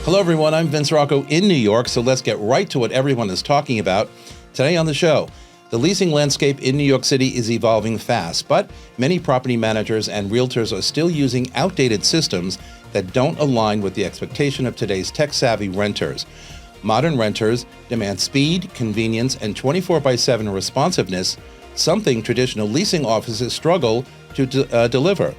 Hello, everyone. I'm Vince Rocco in New York, so let's get right to what everyone is talking about. Today on the show, the leasing landscape in New York City is evolving fast, but many property managers and realtors are still using outdated systems that don't align with the expectation of today's tech-savvy renters. Modern renters demand speed, convenience, and 24/7 responsiveness, something traditional leasing offices struggle to deliver.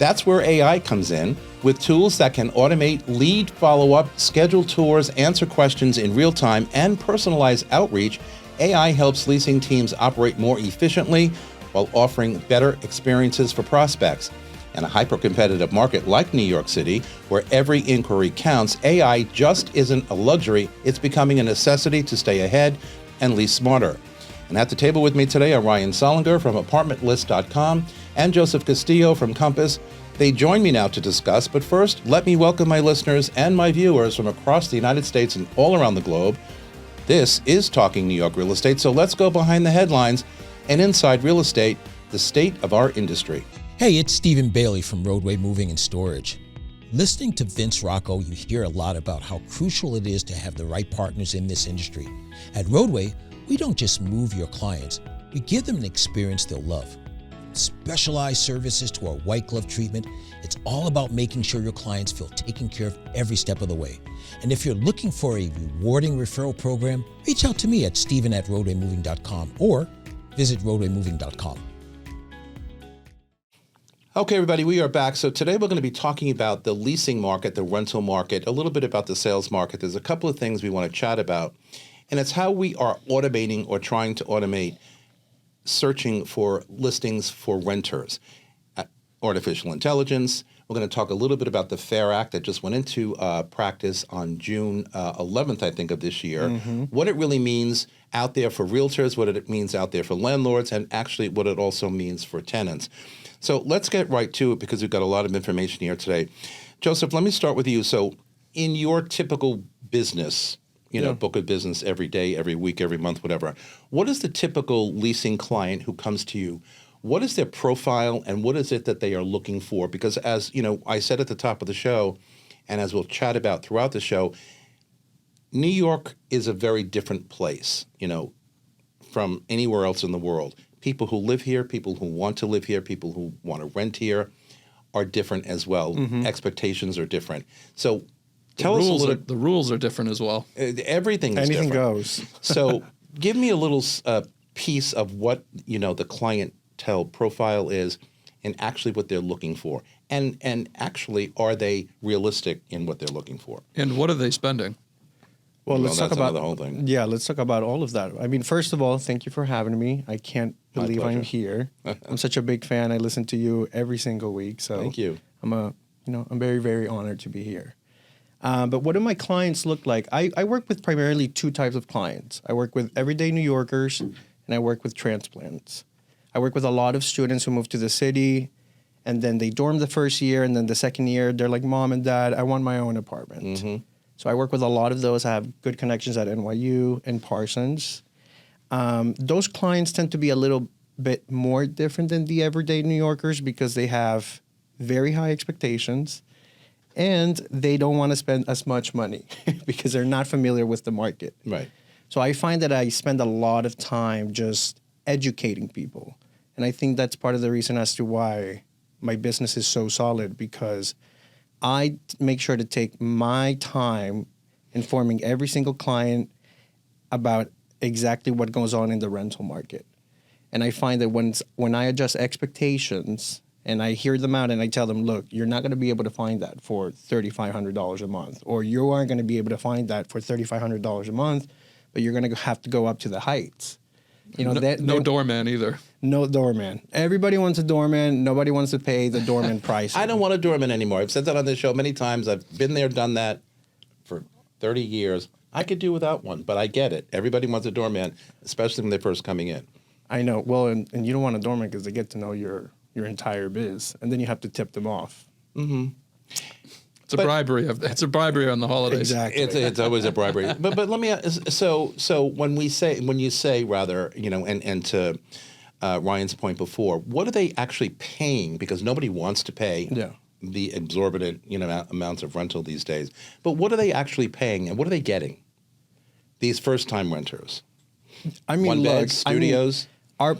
That's where AI comes in, with tools that can automate lead follow-up, schedule tours, answer questions in real time, and personalize outreach. AI helps leasing teams operate more efficiently while offering better experiences for prospects. In a hyper-competitive market like New York City, where every inquiry counts, AI just isn't a luxury, it's becoming a necessity to stay ahead and lease smarter. And at the table with me today are Ryan Sollinger from apartmentlist.com and Joseph Castillo from Compass. They join me now to discuss, but first, let me welcome my listeners and my viewers from across the United States and all around the globe. This is Talking New York Real Estate, so let's go behind the headlines and inside real estate, the state of our industry. Hey, it's Stephen Bailey from Roadway Moving and Storage. Listening to Vince Rocco, you hear a lot about how crucial it is to have the right partners in this industry. At Roadway, we don't just move your clients, we give them an experience they'll love. Specialized services to our white glove treatment, it's all about making sure your clients feel taken care of every step of the way. And if you're looking for a rewarding referral program, reach out to me at steven@roadwaymoving.com or visit roadwaymoving.com. Okay, everybody, we are back. So today we're going to be talking about the leasing market, the rental market, a little bit about the sales market. There's a couple of things we want to chat about, and it's how we are automating or trying to automate searching for listings for renters. Artificial intelligence. We're going to talk a little bit about the FAIR Act that just went into practice on June 11th, I think, of this year. What it really means out there for realtors, what it means out there for landlords, and actually what it also means for tenants. So let's get right to it because we've got a lot of information here today. Joseph, let me start with you. So in your typical business, book of business every day, every week, every month, whatever, what is the typical leasing client who comes to you? What is their profile and what is it that they are looking for? Because as I said at the top of the show, and as we'll chat about throughout the show, New York is a very different place, from anywhere else in the world. People who live here, people who want to live here, people who want to rent here are different as well. Expectations are different. So tell us a little. The rules are different as well. Everything is Anything different. goes. So give me a little piece of what the clientele profile is and actually what they're looking for. And actually, are they realistic in what they're looking for? And what are they spending? Well, let's talk about the whole thing. Yeah, let's talk about all of that. I mean, first of all, thank you for having me. I can't believe I'm here. I'm such a big fan. I listen to you every single week. So thank you. I'm very, very honored to be here. But what do my clients look like? I work with primarily two types of clients. I work with everyday New Yorkers, and I work with transplants. I work with a lot of students who move to the city, and then they dorm the first year, and then the second year, they're like, Mom and Dad, I want my own apartment. So I work with a lot of those. I have good connections at NYU and Parsons. Those clients tend to be a little bit more different than the everyday New Yorkers because they have very high expectations and they don't want to spend as much money because they're not familiar with the market. Right. So I find that I spend a lot of time just educating people. And I think that's part of the reason as to why my business is so solid, because I make sure to take my time informing every single client about exactly what goes on in the rental market. And I find that when I adjust expectations and I hear them out and I tell them, look, you're not going to be able to find that for $3,500 a month, or you aren't going to be able to find that for $3,500 a month, but you're going to have to go up to the heights. No doorman either. No doorman. Everybody wants a doorman. Nobody wants to pay the doorman price. I don't want a doorman anymore. I've said that on this show many times. I've been there, done that for 30 years. I could do without one, but I get it. Everybody wants a doorman, especially when they're first coming in. I know. Well, and you don't want a doorman because they get to know your entire biz, and then you have to tip them off. It's a bribery. It's a bribery on the holidays. Exactly. It's always a bribery. But let me ask, so when you say rather, and to Ryan's point before, what are they actually paying? Because nobody wants to pay the exorbitant, amounts of rental these days. But what are they actually paying, and what are they getting? These first-time renters. I mean, One look, beds, studios.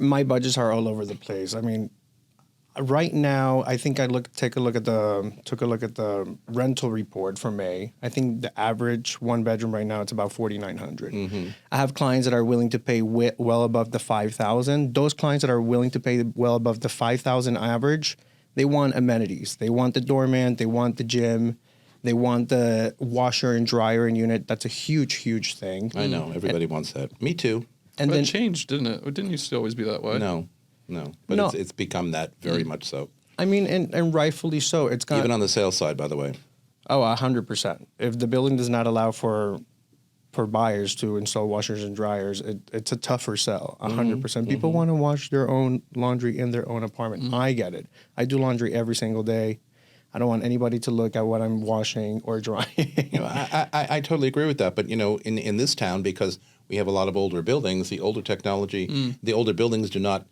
My budgets are all over the place. I mean, right now, I think took a look at the rental report for May. I think the average one bedroom right now it's about $4,900. I have clients that are willing to pay well above the $5,000. Those clients that are willing to pay well above the $5,000 average, they want amenities. They want the doorman. They want the gym. They want the washer and dryer unit. That's a huge, huge thing. I know everybody wants that. Me too. And But then it changed, didn't it? Didn't used to always be that way? No. But No. it's become that very much so. I mean, and rightfully so. It's got Even on the sales side, by the way. 100%. If the building does not allow for buyers to install washers and dryers, it's a tougher sell. 100%. People want to wash their own laundry in their own apartment. I get it. I do laundry every single day. I don't want anybody to look at what I'm washing or drying. I totally agree with that. But, in this town, because we have a lot of older buildings, the older technology, the older buildings are not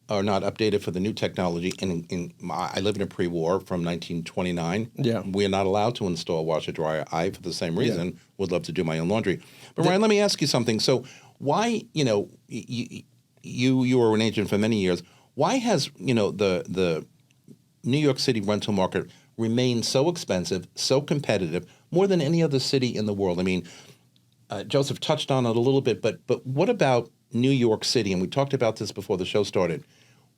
updated for the new technology. And I live in a pre-war from 1929. Yeah. We are not allowed to install washer dryer. I, for the same reason, would love to do my own laundry. But Ryan, let me ask you something. So why, you were an agent for many years. Why has, the New York City rental market remained so expensive, so competitive, more than any other city in the world? I mean, Joseph touched on it a little bit, but what about New York City? And we talked about this before the show started.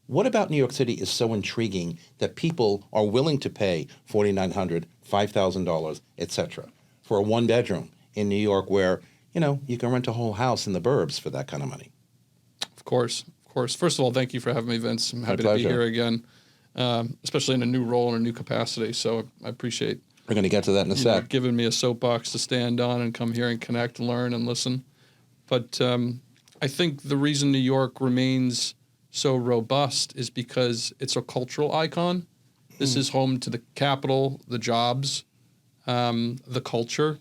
What about New York City is so intriguing that people are willing to pay $4,900, $5,000, etc. for a one bedroom in New York, where you can rent a whole house in the burbs for that kind of money? Of course. First of all, thank you for having me, Vince. I'm happy to be here again, especially in a new role and a new capacity. So I appreciate We're going to get to that in a sec. giving me a soapbox to stand on and come here and connect, learn, and listen. But I think the reason New York remains so robust is because it's a cultural icon. This is home to the capital, the jobs, the culture.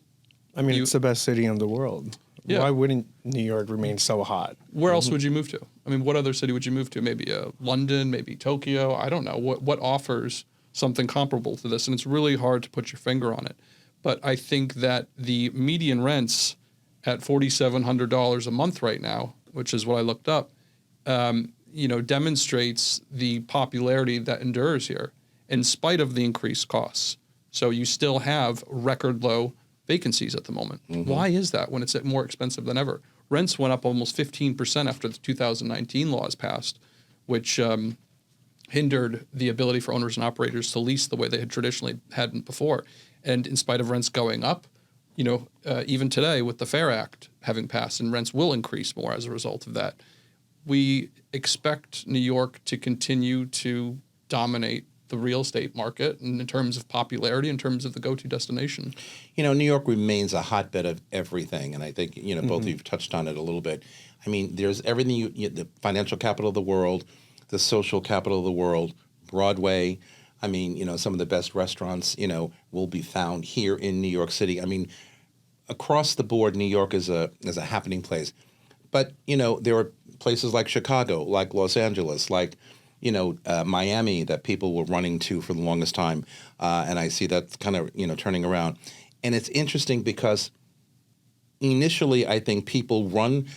I mean, it's the best city in the world. Yeah. Why wouldn't New York remain so hot? Where else would you move to? I mean, what other city would you move to? Maybe London, maybe Tokyo. I don't know. What offers something comparable to this? And it's really hard to put your finger on it. But I think that the median rents at $4,700 a month right now, which is what I looked up, demonstrates the popularity that endures here in spite of the increased costs. So you still have record low vacancies at the moment. Why is that when it's more expensive than ever? Rents went up almost 15% after the 2019 laws passed, which hindered the ability for owners and operators to lease the way they had traditionally had before. And in spite of rents going up, even today with the FAIR Act having passed, and rents will increase more as a result of that, we expect New York to continue to dominate the real estate market in terms of popularity, in terms of the go-to destination. New York remains a hotbed of everything, and I think both of you have touched on it a little bit. I mean, there's everything: the financial capital of the world, the social capital of the world, Broadway. I mean, some of the best restaurants, will be found here in New York City. I mean, across the board, New York is a happening place. But there are places like Chicago, like Los Angeles, like Miami that people were running to for the longest time, and I see that kind of turning around. And it's interesting because initially I think people run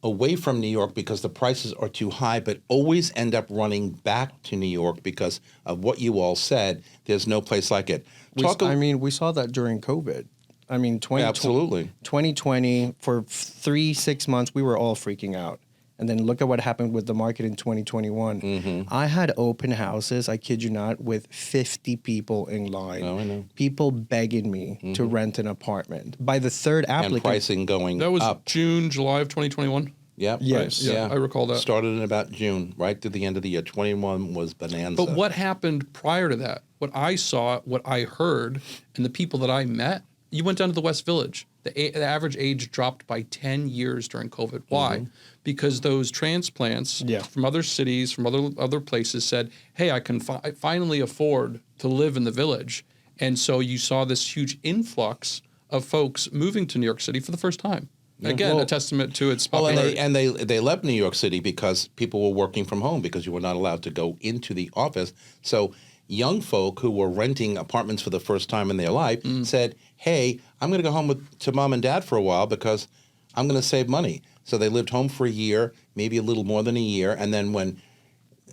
away from New York because the prices are too high, but always end up running back to New York because of what you all said. There's no place like it. We saw that during COVID. I mean, absolutely. 2020, for 6 months, we were all freaking out. And then look at what happened with the market in 2021. I had open houses, I kid you not, with 50 people in line. Oh, I know. People begging me to rent an apartment. By the third applicant. And pricing going That was up. June, July of 2021? Yep. Yes. Yeah, I recall that. Started in about June, right through the end of the year. 21 was bonanza. But what happened prior to that? What I saw, what I heard, and the people that I met, you went down to the West Village. The average age dropped by 10 years during COVID. Why? Because those transplants from other cities, from other places said, hey, I can finally afford to live in the village. And so you saw this huge influx of folks moving to New York City for the first time. Again, a testament to its popularity. And they left New York City because people were working from home because you were not allowed to go into the office. So young folk who were renting apartments for the first time in their life said, hey, I'm going to go home to mom and dad for a while because I'm going to save money. So they lived home for a year, maybe a little more than a year. And then when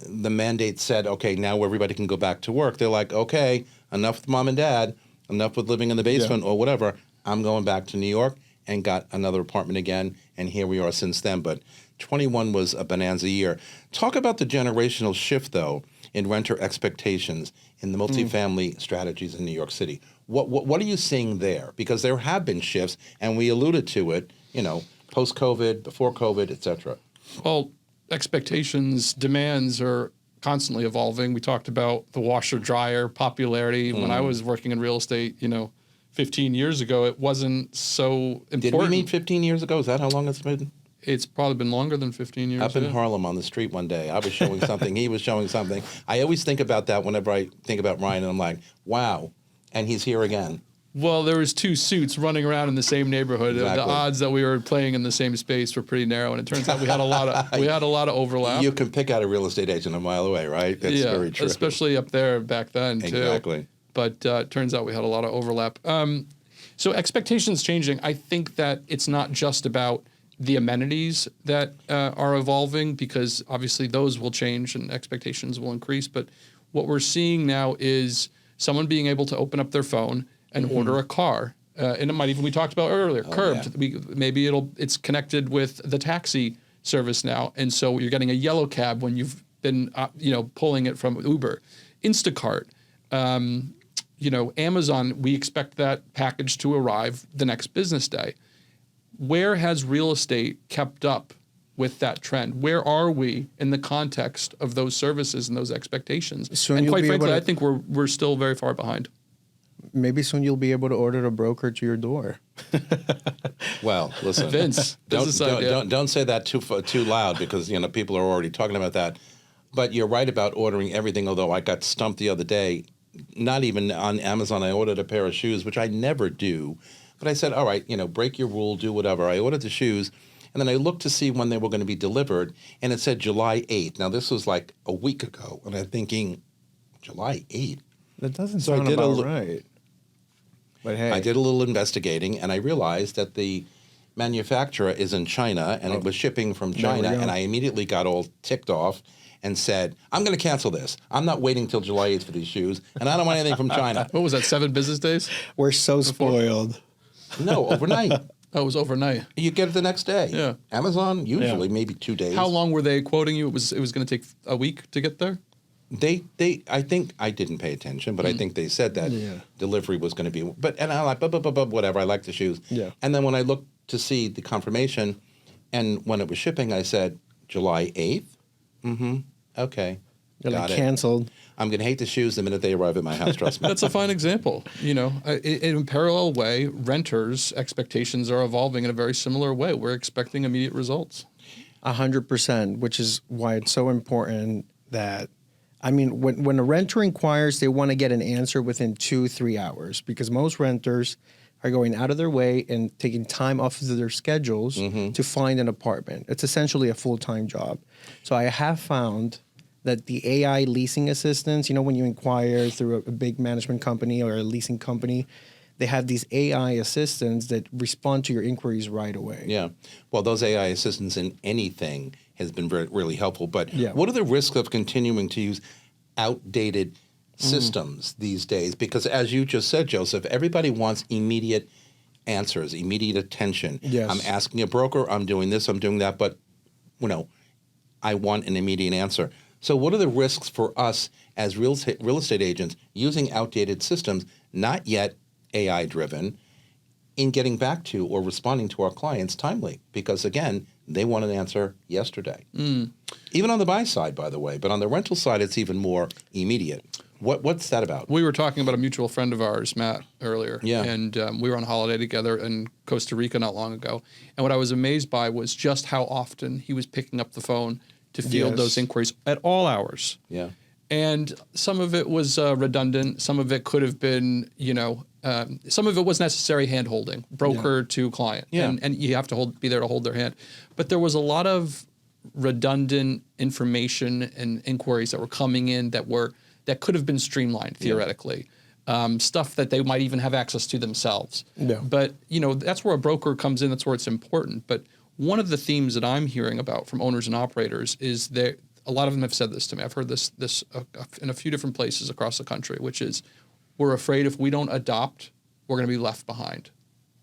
the mandate said, okay, now everybody can go back to work, they're like, okay, enough with mom and dad, enough with living in the basement or whatever. I'm going back to New York and got another apartment again. And here we are since then. But 21 was a bonanza year. Talk about the generational shift, though, in renter expectations in the multifamily strategies in New York City. What are you seeing there? Because there have been shifts, and we alluded to it, post-COVID, before COVID, et cetera. Well, expectations, demands are constantly evolving. We talked about the washer dryer popularity. When I was working in real estate, 15 years ago, it wasn't so important. Did we meet 15 years ago? Is that how long it's been? It's probably been longer than 15 years. Up in Harlem on the street one day, I was showing something, he was showing something. I always think about that whenever I think about Ryan, and I'm like, wow, and he's here again. Well, there was two suits running around in the same neighborhood. Exactly. The odds that we were playing in the same space were pretty narrow, and it turns out we had a lot of overlap. You can pick out a real estate agent a mile away, right? That's very true. Especially up there back then, too. Exactly. But it turns out we had a lot of overlap. So expectations changing. I think that it's not just about the amenities that are evolving, because obviously those will change and expectations will increase. But what we're seeing now is someone being able to open up their phone and order a car. And it might even, we talked about earlier, curbed. Yeah. Maybe it's connected with the taxi service now. And so you're getting a yellow cab when you've been, pulling it from Uber. Instacart, Amazon, we expect that package to arrive the next business day. Where has real estate kept up with that trend? Where are we in the context of those services and those expectations? Soon and you'll quite be frankly, able to- I think we're still very far behind. Maybe soon you'll be able to order a broker to your door. Well, listen, Vince, business idea. don't say that too loud, because people are already talking about that. But you're right about ordering everything. Although I got stumped the other day, not even on Amazon. I ordered a pair of shoes, which I never do. But I said, all right, break your rule, do whatever. I ordered the shoes, and then I looked to see when they were going to be delivered, and it said July 8th. Now, this was like a week ago, and I'm thinking, July 8th? That doesn't So I sound did about right. But hey, I did a little investigating, and I realized that the manufacturer is in China, and it was shipping from China, and I immediately got all ticked off and said, I'm going to cancel this. I'm not waiting till July 8th for these shoes, and I don't want anything from China. What was that, 7 business days? we're so spoiled. No, overnight. Oh, it was overnight. You get it the next day. Yeah. Amazon, usually maybe 2 days. How long were they quoting you? It was going to take a week to get there? I think I didn't pay attention, but I think they said that delivery was going to be, and I'm like, whatever, I like the shoes. Yeah. And then when I looked to see the confirmation, and when it was shipping, I said, July 8th? Mm-hmm. Okay. They're Got it. canceled. I'm going to hate the shoes the minute they arrive at my house, trust me. That's a fine example. In a parallel way, renters' expectations are evolving in a very similar way. We're expecting immediate results. 100%, which is why it's so important that, when a renter inquires, they want to get an answer within 2-3 hours, because most renters are going out of their way and taking time off of their schedules to find an apartment. It's essentially a full-time job. So I have found that the AI leasing assistants, when you inquire through a big management company or a leasing company, they have these AI assistants that respond to your inquiries right away. Yeah. Well, those AI assistants in anything has been really helpful. But Yeah. what are the risks of continuing to use outdated systems these days? Because as you just said, Joseph, everybody wants immediate answers, immediate attention. Yes. I'm asking a broker, I'm doing this, I'm doing that, but, I want an immediate answer. So what are the risks for us as real estate agents using outdated systems, not yet AI-driven, in getting back to or responding to our clients timely? Because, again, they want an answer yesterday. Even on the buy side, by the way. But on the rental side, it's even more immediate. What's that about? We were talking about a mutual friend of ours, Matt, earlier. Yeah. And we were on holiday together in Costa Rica not long ago. And what I was amazed by was just how often he was picking up the phone to field Yes. those inquiries at all hours. Yeah. And some of it was redundant. Some of it could have been, some of it was necessary hand-holding, broker to client. Yeah. And you have to be there to hold their hand. But there was a lot of redundant information and inquiries that were coming in that were that could have been streamlined theoretically. Stuff that they might even have access to themselves. Yeah. But, that's where a broker comes in. That's where it's important. But one of the themes that I'm hearing about from owners and operators is that a lot of them have said this to me. I've heard this in a few different places across the country, which is we're afraid if we don't adopt, we're going to be left behind.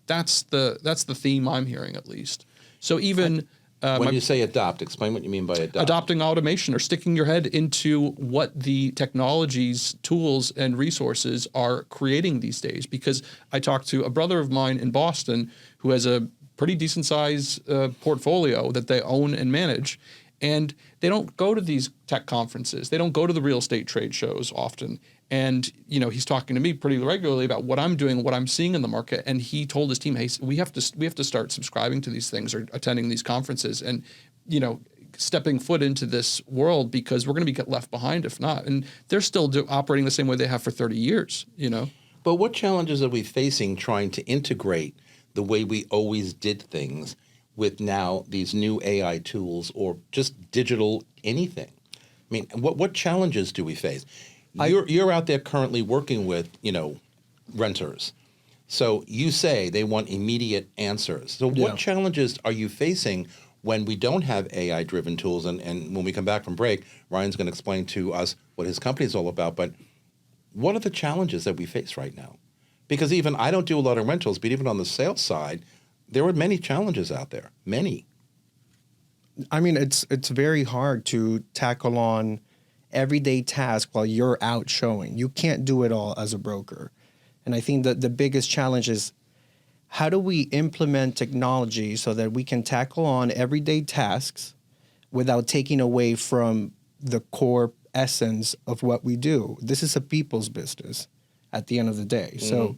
That's the theme I'm hearing, at least. So even when you say adopt, explain what you mean by adopt. Adopting automation or sticking your head into what the technologies, tools, and resources are creating these days. Because I talked to a brother of mine in Boston who has a pretty decent size portfolio that they own and manage. And they don't go to these tech conferences. They don't go to the real estate trade shows often. And, he's talking to me pretty regularly about what I'm doing, what I'm seeing in the market. And he told his team, hey, we have to start subscribing to these things or attending these conferences and, stepping foot into this world because we're going to be left behind if not. And they're still operating the same way they have for 30 years, But what challenges are we facing trying to integrate the way we always did things with now these new AI tools or just digital anything? I mean, what challenges do we face? You're out there currently working with, renters. So you say they want immediate answers. So what challenges are you facing when we don't have AI-driven tools? And when we come back from break, Ryan's going to explain to us what his company is all about. But what are the challenges that we face right now? Because even I don't do a lot of rentals, but even on the sales side, there are many challenges out there. Many. I mean, it's very hard to tackle on everyday tasks while you're out showing. You can't do it all as a broker. And I think that the biggest challenge is how do we implement technology so that we can tackle on everyday tasks without taking away from the core essence of what we do? This is a people's business at the end of the day. Mm-hmm. So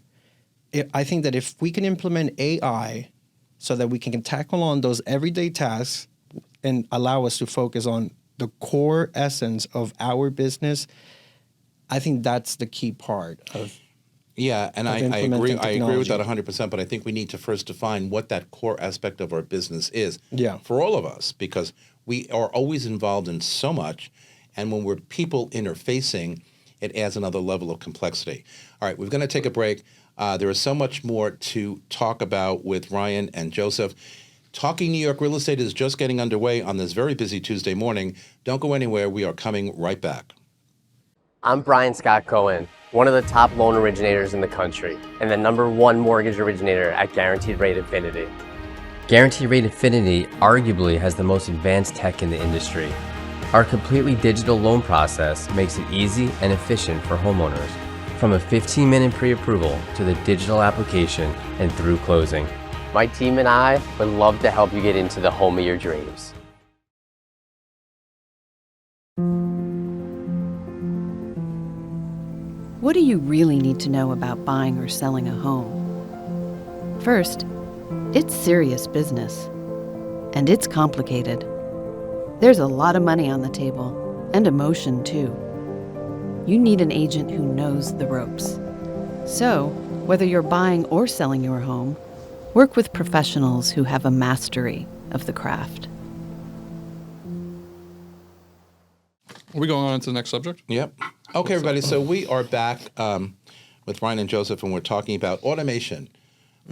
I think that if we can implement AI so that we can tackle on those everyday tasks and allow us to focus on the core essence of our business, I think that's the key part of and I agree. I agree with that 100%. But I think we need to first define what that core aspect of our business is for all of us, because we are always involved in so much, and when we're people interfacing, it adds another level of complexity. All right, we're going to take a break. There is so much more to talk about with Ryan and Joseph. Talking New York Real Estate is just getting underway on this very busy Tuesday morning. Don't go anywhere. We are coming right back. I'm Brian Scott Cohen, one of the top loan originators in the country and the #1 mortgage originator at Guaranteed Rate Infinity. Guaranteed Rate Infinity arguably has the most advanced tech in the industry. Our completely digital loan process makes it easy and efficient for homeowners, from a 15-minute pre-approval to the digital application and through closing. My team and I would love to help you get into the home of your dreams. What do you really need to know about buying or selling a home? First, it's serious business, and it's complicated. There's a lot of money on the table, and emotion too. You need an agent who knows the ropes. So, whether you're buying or selling your home, work with professionals who have a mastery of the craft. Are we going on to the next subject? Yep. Okay, everybody. So we are back with Ryan and Joseph, and we're talking about automation,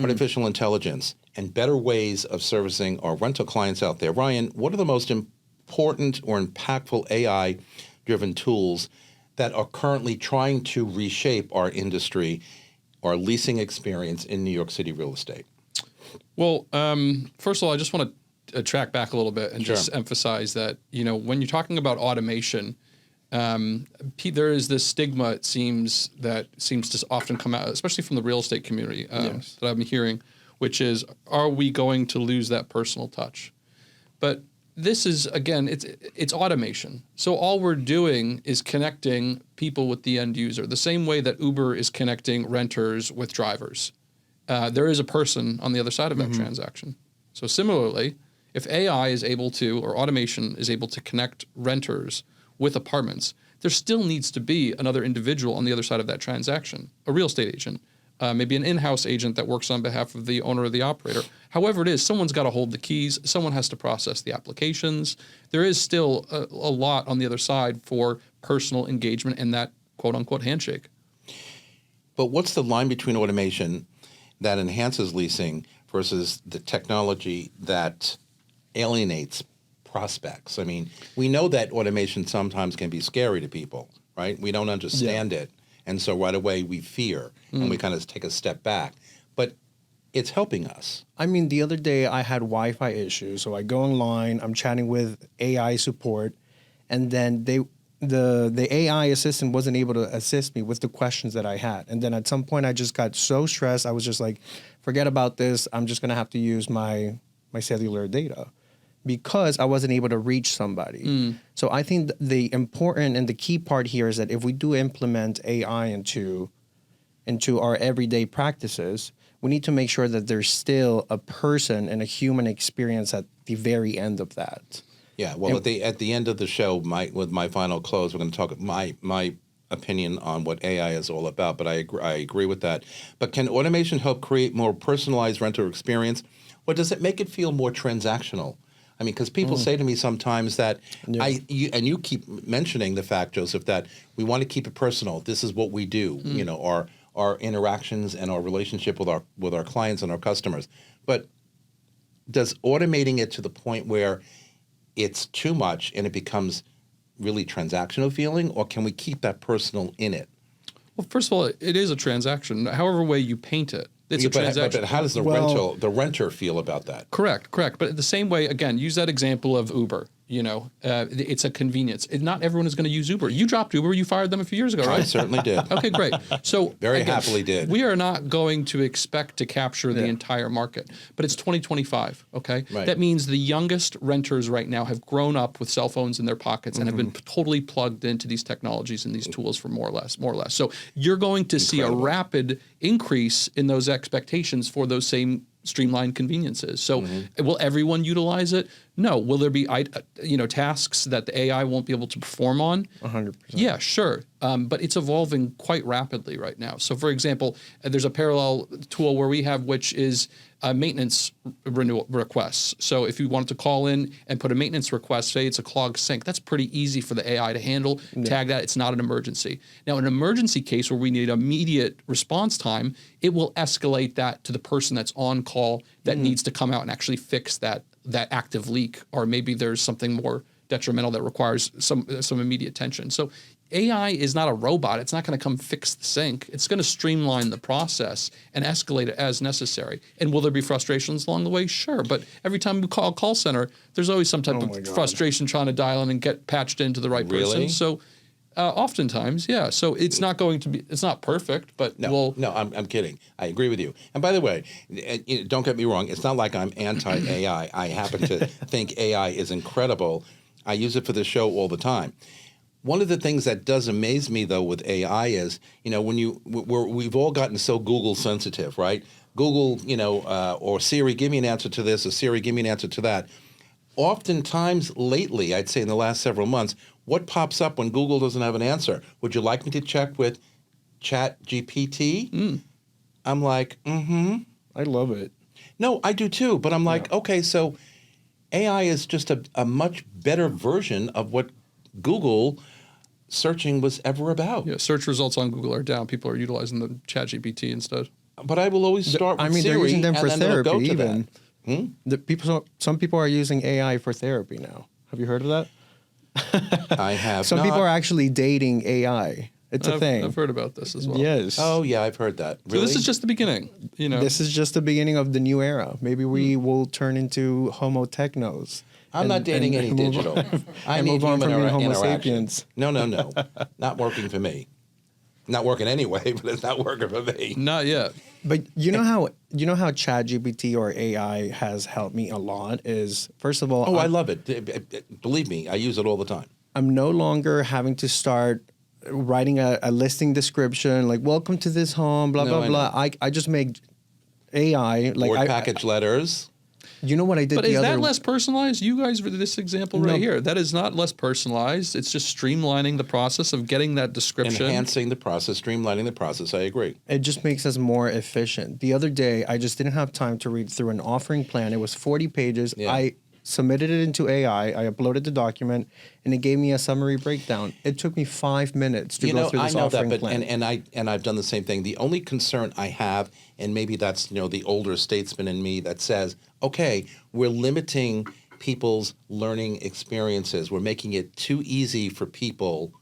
artificial intelligence, and better ways of servicing our rental clients out there. Ryan, what are the most important or impactful AI-driven tools that are currently trying to reshape our industry, our leasing experience in New York City real estate? Well, first of all, I just want to track back a little bit and just emphasize that, when you're talking about automation, there is this stigma, it seems to often come out, especially from the real estate community that I've been hearing, which is, are we going to lose that personal touch? But this is, again, it's automation. So all we're doing is connecting people with the end user, the same way that Uber is connecting renters with drivers. There is a person on the other side of that transaction. So similarly, if AI is able to, or automation is able to connect renters with apartments, there still needs to be another individual on the other side of that transaction, a real estate agent, maybe an in-house agent that works on behalf of the owner or the operator. However it is, someone's got to hold the keys, someone has to process the applications. There is still a lot on the other side for personal engagement and that quote unquote handshake. But what's the line between automation that enhances leasing versus the technology that alienates prospects? I mean, we know that automation sometimes can be scary to people, right? We don't understand it. And so right away we fear and we kind of take a step back. But it's helping us. I mean, the other day I had Wi-Fi issues. So I go online, I'm chatting with AI support, and then the AI assistant wasn't able to assist me with the questions that I had. And then at some point I just got so stressed, I was just like, forget about this. I'm just going to have to use my cellular data because I wasn't able to reach somebody. So I think the important and the key part here is that if we do implement AI into our everyday practices, we need to make sure that there's still a person and a human experience at the very end of that. Yeah, well, at the end of the show, with my final close, we're going to talk my opinion on what AI is all about. But I agree with that. But can automation help create more personalized renter experience, or does it make it feel more transactional? I mean, because people say to me sometimes that you keep mentioning the fact, Joseph, that we want to keep it personal. This is what we do. You know, our interactions and our relationship with our clients and our customers. But does automating it to the point where it's too much and it becomes really transactional feeling, or can we keep that personal in it? Well, first of all, it is a transaction. However way you paint it, it's a transaction. But how does the renter feel about that? Correct. But the same way, again, use that example of Uber. You know, it's a convenience. Not everyone is going to use Uber. You dropped Uber. You fired them a few years ago, right? I certainly did. Okay, great. So very happily did. We are not going to expect to capture the entire market, but it's 2025. Okay, right. That means the youngest renters right now have grown up with cell phones in their pockets and have been totally plugged into these technologies and these tools for more or less. So you're going to see a rapid increase in those expectations for those same streamlined conveniences. So will everyone utilize it? No. Will there be tasks that the AI won't be able to perform on? 100%. Yeah, sure. But it's evolving quite rapidly right now. So for example, there's a parallel tool where we have, which is maintenance renewal requests. So if you wanted to call in and put a maintenance request, say it's a clogged sink, that's pretty easy for the AI to handle, tag that, it's not an emergency. Now, an emergency case where we need immediate response time, it will escalate that to the person that's on call that needs to come out and actually fix that active leak, or maybe there's something more detrimental that requires some immediate attention. So AI is not a robot. It's not going to come fix the sink. It's going to streamline the process and escalate it as necessary. And will there be frustrations along the way? Sure. But every time we call a call center, there's always some type of frustration trying to dial in and get patched into the right person. So oftentimes, yeah. So it's not going to be, it's not perfect, but I'm kidding. I agree with you. And by the way, don't get me wrong. It's not like I'm anti-AI. I happen to think AI is incredible. I use it for the show all the time. One of the things that does amaze me, though, with AI is, when we've all gotten so Google sensitive, right? Google, or Siri, give me an answer to this, or Siri, give me an answer to that. Oftentimes lately, I'd say in the last several months, what pops up when Google doesn't have an answer? Would you like me to check with ChatGPT? I'm like, I love it. No, I do too. But I'm like, okay, so AI is just a much better version of what Google searching was ever about. Yeah, search results on Google are down. People are utilizing the ChatGPT instead. But I will always start with Siri, they're using them for and then therapy go to even. Some people are using AI for therapy now. Have you heard of that? I have. Some people are actually dating AI. It's a thing. I've heard about this as well. Yes. Oh yeah, I've heard that. Really? So this is just the beginning. This is just the beginning of the new era. Maybe we will turn into Homo technos. I'm not dating any digital. I need human Homo sapiens. No. Not working for me. Not working anyway, but it's not working for me. Not yet. But you know how ChatGPT or AI has helped me a lot is, first of all, I love it. Believe me, I use it all the time. I'm no longer having to start writing a listing description like "Welcome to this home," blah blah blah. I just make AI like word package letters. You know what I did? But is that less personalized? You guys for this example right here. That is not less personalized. It's just streamlining the process of getting that description. Enhancing the process, streamlining the process. I agree. It just makes us more efficient. The other day, I just didn't have time to read through an offering plan. It was 40 pages. Yeah. submitted it into AI. I uploaded the document, and it gave me a summary breakdown. It took me 5 minutes to go through this offering plan. And I've done the same thing. The only concern I have, and maybe that's the older statesman in me that says, okay, we're limiting people's learning experiences. We're making it too easy for people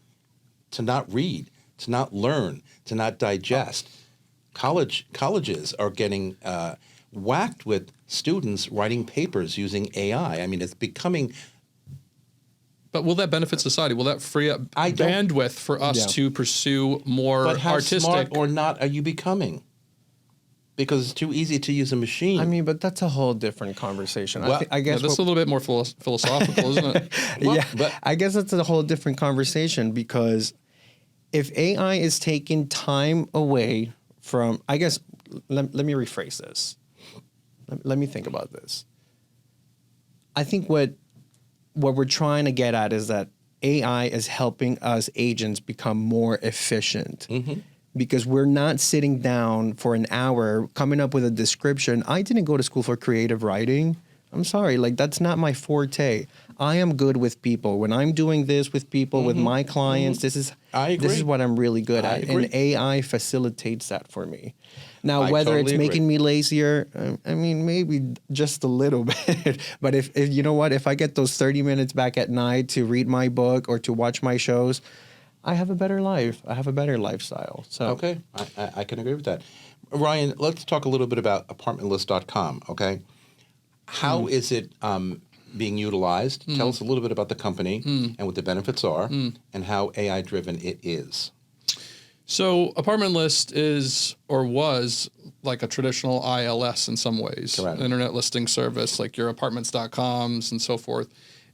to not read, to not learn, to not digest. Colleges are getting whacked with students writing papers using AI. I mean, it's becoming. But will that benefit society? Will that free up bandwidth for us to pursue more but how artistic? Smart or not are you becoming? Because it's too easy to use a machine. I mean, but that's a whole different conversation. Well, I guess that's a little bit more philosophical, isn't it? But I guess that's a whole different conversation, because if AI is taking time away from, I guess, let me rephrase this. Let me think about this. I think what we're trying to get at is that AI is helping us agents become more efficient. Mm-hmm. Because we're not sitting down for an hour coming up with a description. I didn't go to school for creative writing. I'm sorry, that's not my forte. I am good with people. When I'm doing this with people, with my clients, this is what I'm really good at. And AI facilitates that for me. Now, whether it's making me lazier, I mean, maybe just a little bit. But if you know what, if I get those 30 minutes back at night to read my book or to watch my shows, I have a better life. I have a better lifestyle. So okay, I can agree with that. Ryan, let's talk a little bit about apartmentlist.com, okay? How is it being utilized? Tell us a little bit about the company and what the benefits are and how AI-driven it is. So Apartment List is or was like a traditional ILS in some ways, Correct. Internet listing service like your apartments.coms and so forth.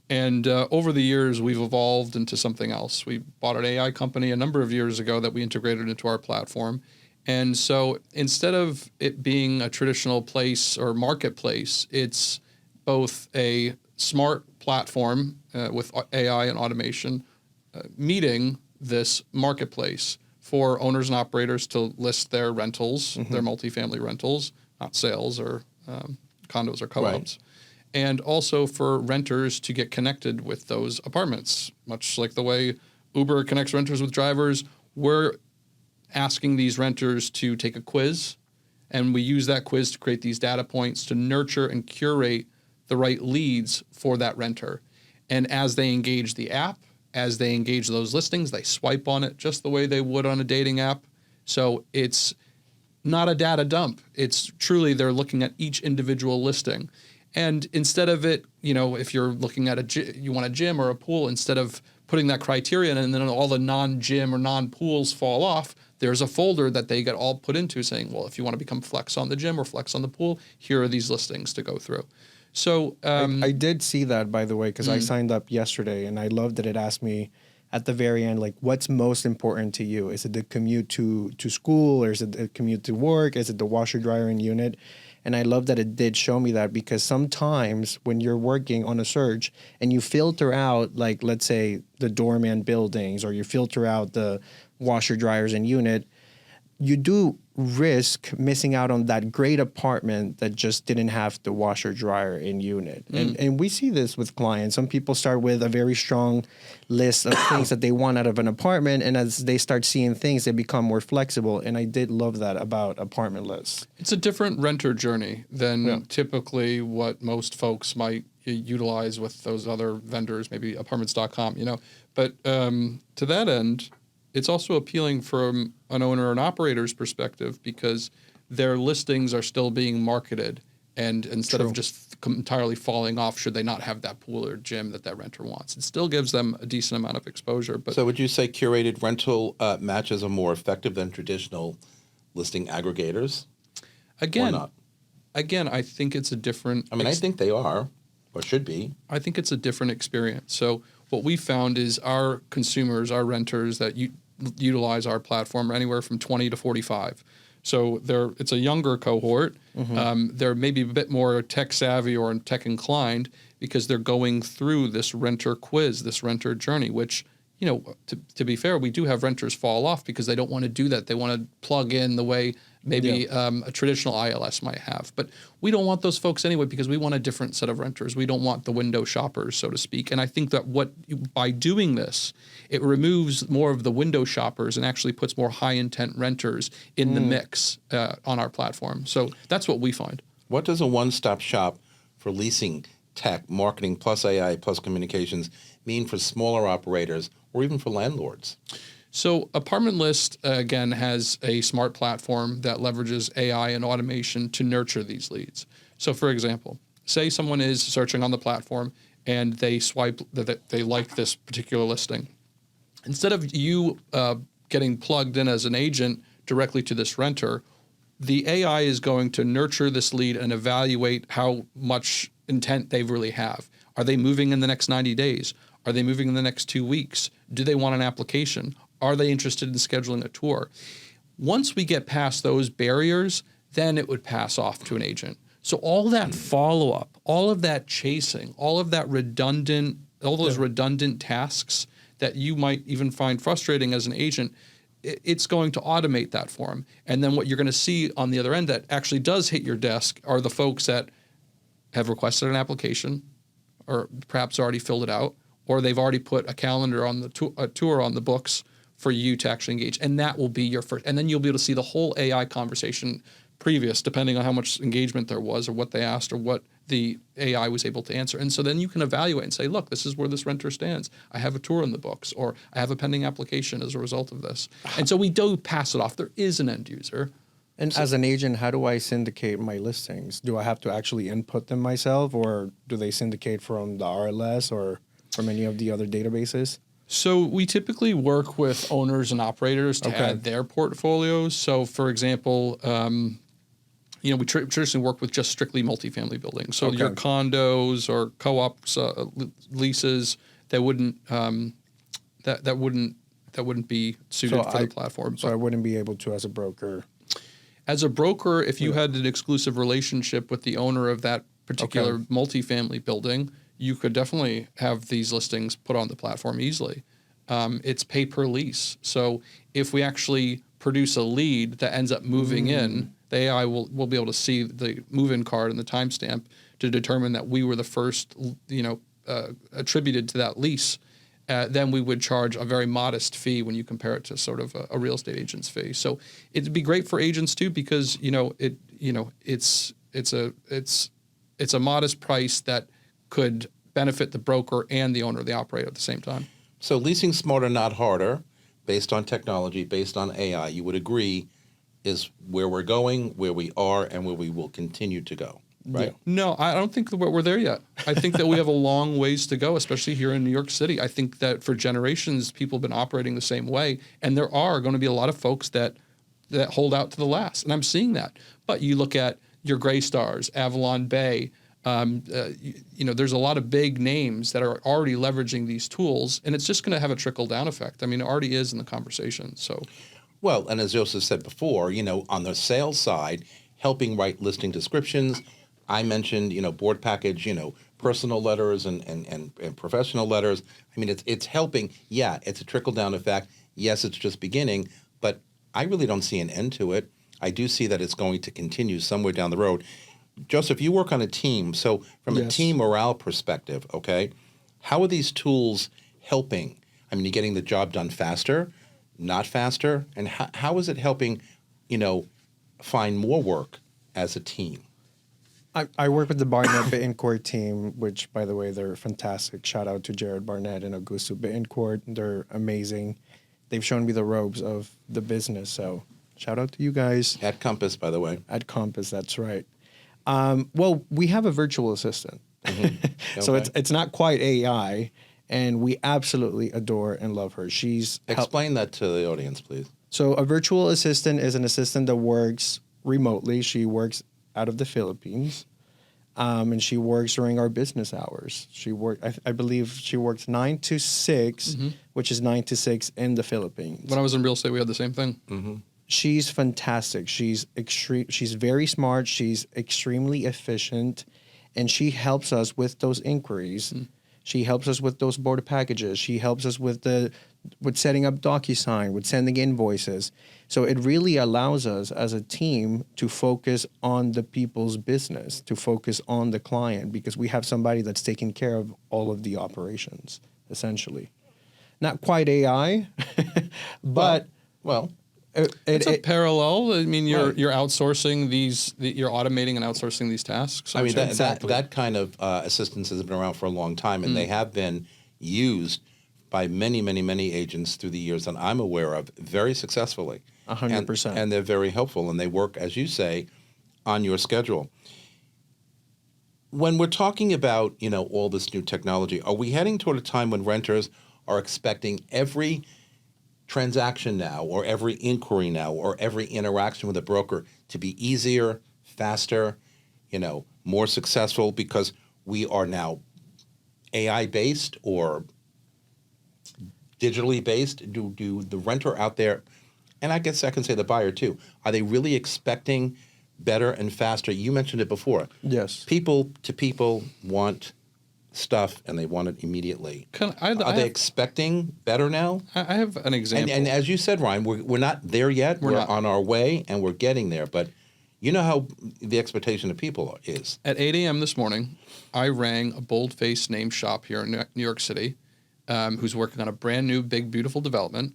And over the years, we've evolved into something else. We bought an AI company a number of years ago that we integrated into our platform. And so instead of it being a traditional place or marketplace, it's both a smart platform with AI and automation meeting this marketplace for owners and operators to list their rentals, their multifamily rentals, not sales or condos or co-ops. Right. And also for renters to get connected with those apartments, much like the way Uber connects renters with drivers. We're asking these renters to take a quiz, and we use that quiz to create these data points to nurture and curate the right leads for that renter. And as they engage the app, as they engage those listings, they swipe on it just the way they would on a dating app. So it's not a data dump. It's truly they're looking at each individual listing. And instead of it, if you're looking at you want a gym or a pool, instead of putting that criteria in and then all the non-gym or non-pools fall off, there's a folder that they get all put into saying, well, if you want to become flex on the gym or flex on the pool, here are these listings to go through. So I did see that, by the way, because I signed up yesterday, and I loved that it asked me at the very end, what's most important to you? Is it the commute to school, or is it the commute to work? Is it the washer, dryer, and unit? And I love that it did show me that, because sometimes when you're working on a search and you filter out, let's say, the doorman buildings, or you filter out the washer, dryers, and unit, you do risk missing out on that great apartment that just didn't have the washer, dryer, and unit. And we see this with clients. Some people start with a very strong list of things that they want out of an apartment, and as they start seeing things, they become more flexible. And I did love that about Apartment List. It's a different renter journey than typically what most folks might utilize with those other vendors, maybe apartments.com, But to that end, it's also appealing from an owner and operator's perspective, because their listings are still being marketed, and instead of just entirely falling off should they not have that pool or gym that renter wants, it still gives them a decent amount of exposure. But so would you say curated rental matches are more effective than traditional listing aggregators? Again, or not? Again, I think it's a different... I think they are, or should be. I think it's a different experience. So what we found is our consumers, our renters that utilize our platform are anywhere from 20 to 45. So it's a younger cohort. They're maybe a bit more tech savvy or tech inclined, because they're going through this renter quiz, this renter journey, which, to be fair, we do have renters fall off because they don't want to do that. They want to plug in the way maybe a traditional ILS might have. But we don't want those folks anyway because we want a different set of renters. We don't want the window shoppers, so to speak. And I think that by doing this, it removes more of the window shoppers and actually puts more high intent renters in the mix on our platform. So that's what we find. What does a one-stop shop for leasing, tech, marketing, plus AI, plus communications mean for smaller operators or even for landlords? So Apartment List, again, has a smart platform that leverages AI and automation to nurture these leads. So for example, say someone is searching on the platform and they swipe that they like this particular listing. Instead of you getting plugged in as an agent directly to this renter, the AI is going to nurture this lead and evaluate how much intent they really have. Are they moving in the next 90 days? Are they moving in the next 2 weeks? Do they want an application? Are they interested in scheduling a tour? Once we get past those barriers, then it would pass off to an agent. So all that follow-up, all of that chasing, all of that redundant, all those redundant tasks that you might even find frustrating as an agent, it's going to automate that for them. And then what you're going to see on the other end that actually does hit your desk are the folks that have requested an application or perhaps already filled it out, or they've already put a calendar on the a tour on the books for you to actually engage. And that will be your first. And then you'll be able to see the whole AI conversation previous, depending on how much engagement there was or what they asked or what the AI was able to answer. And so then you can evaluate and say, look, this is where this renter stands. I have a tour in the books, or I have a pending application as a result of this. And so we do pass it off. There is an end user. And as an agent, how do I syndicate my listings? Do I have to actually input them myself, or do they syndicate from the RLS or from any of the other databases? So we typically work with owners and operators to add their portfolios. So for example, we traditionally work with just strictly multifamily buildings. So your condos or co-ops, leases that wouldn't that wouldn't be suited for the platform. So I wouldn't be able to as a broker. As a broker, if you had an exclusive relationship with the owner of that particular multifamily building, you could definitely have these listings put on the platform easily. It's pay per lease. So if we actually produce a lead that ends up moving in, the AI will be able to see the move-in card and the timestamp to determine that we were the first, attributed to that lease. Then we would charge a very modest fee when you compare it to sort of a real estate agent's fee. So it'd be great for agents too because it's a modest price that could benefit the broker and the owner, the operator at the same time. So leasing smarter, not harder, based on technology, based on AI, you would agree is where we're going, where we are, and where we will continue to go, right? No, I don't think that we're there yet. I think that we have a long ways to go, especially here in New York City. I think that for generations, people have been operating the same way, and there are going to be a lot of folks that hold out to the last, and I'm seeing that. But you look at your Greystars, Avalon Bay, there's a lot of big names that are already leveraging these tools, and it's just going to have a trickle-down effect. I mean, it already is in the conversation. So, well, and as Joseph said before, on the sales side, helping write listing descriptions. I mentioned, board package, personal letters and professional letters. I mean, it's helping. Yeah, it's a trickle-down effect. Yes, it's just beginning, but I really don't see an end to it. I do see that it's going to continue somewhere down the road. Joseph, you work on a team. So from a team morale perspective, how are these tools helping? I mean, you're getting the job done faster, not faster? And how is it helping, find more work as a team? I work with the Barnett Bittencourt team, which, by the way, they're fantastic. Shout out to Jared Barnett and Augusto Bittencourt. They're amazing. They've shown me the ropes of the business. So shout out to you guys. At Compass, by the way. At Compass, that's right. Well, we have a virtual assistant. Mm-hmm. So it's not quite AI, and we absolutely adore and love her. Explain that to the audience, please. So a virtual assistant is an assistant that works remotely. She works out of the Philippines, and she works during our business hours. I believe she works 9 to 6, which is 9 to 6 in the Philippines. When I was in real estate, we had the same thing. Mm-hmm. She's fantastic. She's very smart. She's extremely efficient, and she helps us with those inquiries. She helps us with those board packages. She helps us with the with setting up DocuSign, with sending invoices. So it really allows us as a team to focus on the people's business, to focus on the client, because we have somebody that's taking care of all of the operations, essentially. Not quite AI, but it's a parallel. I mean, you're Right. you're outsourcing you're automating and outsourcing these tasks. I mean, that, Exactly. that kind of assistance has been around for a long time, and they have been used by many, many, many agents through the years that I'm aware of very successfully. 100%. And they're very helpful, and they work, as you say, on your schedule. When we're talking about, all this new technology, are we heading toward a time when renters are expecting every transaction now, or every inquiry now, or every interaction with a broker to be easier, faster, more successful, because we are now AI-based or digitally based? Do the renter out there, and I guess I can say the buyer too, are they really expecting better and faster? You mentioned it before. Yes. People to people want stuff, and they want it immediately. Are they expecting better now? I have an example. And as you said, Ryan, we're not there yet. We're not. on our way, and we're getting there. But you know how the expectation of people is. At 8 a.m. this morning, I rang a bold-faced name shop here in New York City, who's working on a brand new, big, beautiful development.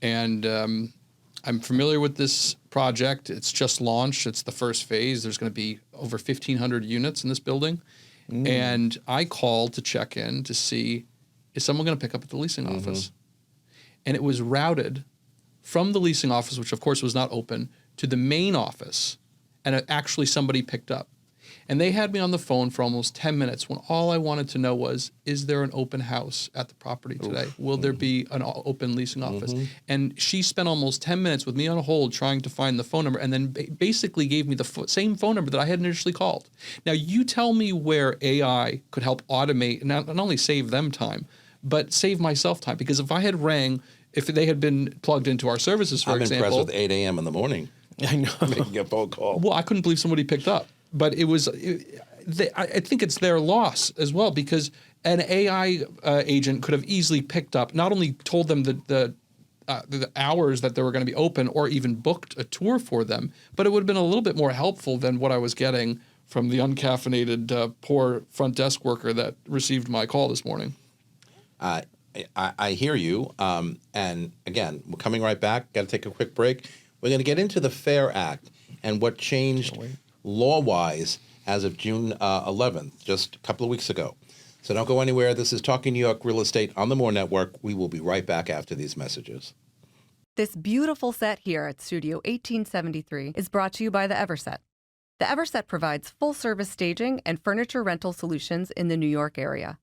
And I'm familiar with this project. It's just launched. It's the first phase. There's going to be over 1,500 units in this building. And I called to check in to see, is someone going to pick up at the leasing office? And it was routed from the leasing office, which of course was not open, to the main office. And actually somebody picked up. And they had me on the phone for almost 10 minutes when all I wanted to know was, is there an open house at the property today? Will there be an open leasing office? And she spent almost 10 minutes with me on hold trying to find the phone number, and then basically gave me the same phone number that I had initially called. Now, you tell me where AI could help automate and not only save them time, but save myself time. Because if I had if they had been plugged into our services, for I'm example. impressed with 8 a.m. in the morning. I know. Making a phone call. Well, I couldn't believe somebody picked up. But I think it's their loss as well, because an AI agent could have easily picked up, not only told them the hours that they were going to be open, or even booked a tour for them, but it would have been a little bit more helpful than what I was getting from the uncaffeinated, poor front desk worker that received my call this morning. I hear you. And again, we're coming right back. Got to take a quick break. We're going to get into the FAIR Act and what changed law-wise as of June 11th, just a couple of weeks ago. So don't go anywhere. This is Talking New York Real Estate on the More Network. We will be right back after these messages. This beautiful set here at Studio 1873 is brought to you by the Everset. The Everset provides full-service staging and furniture rental solutions in the New York area.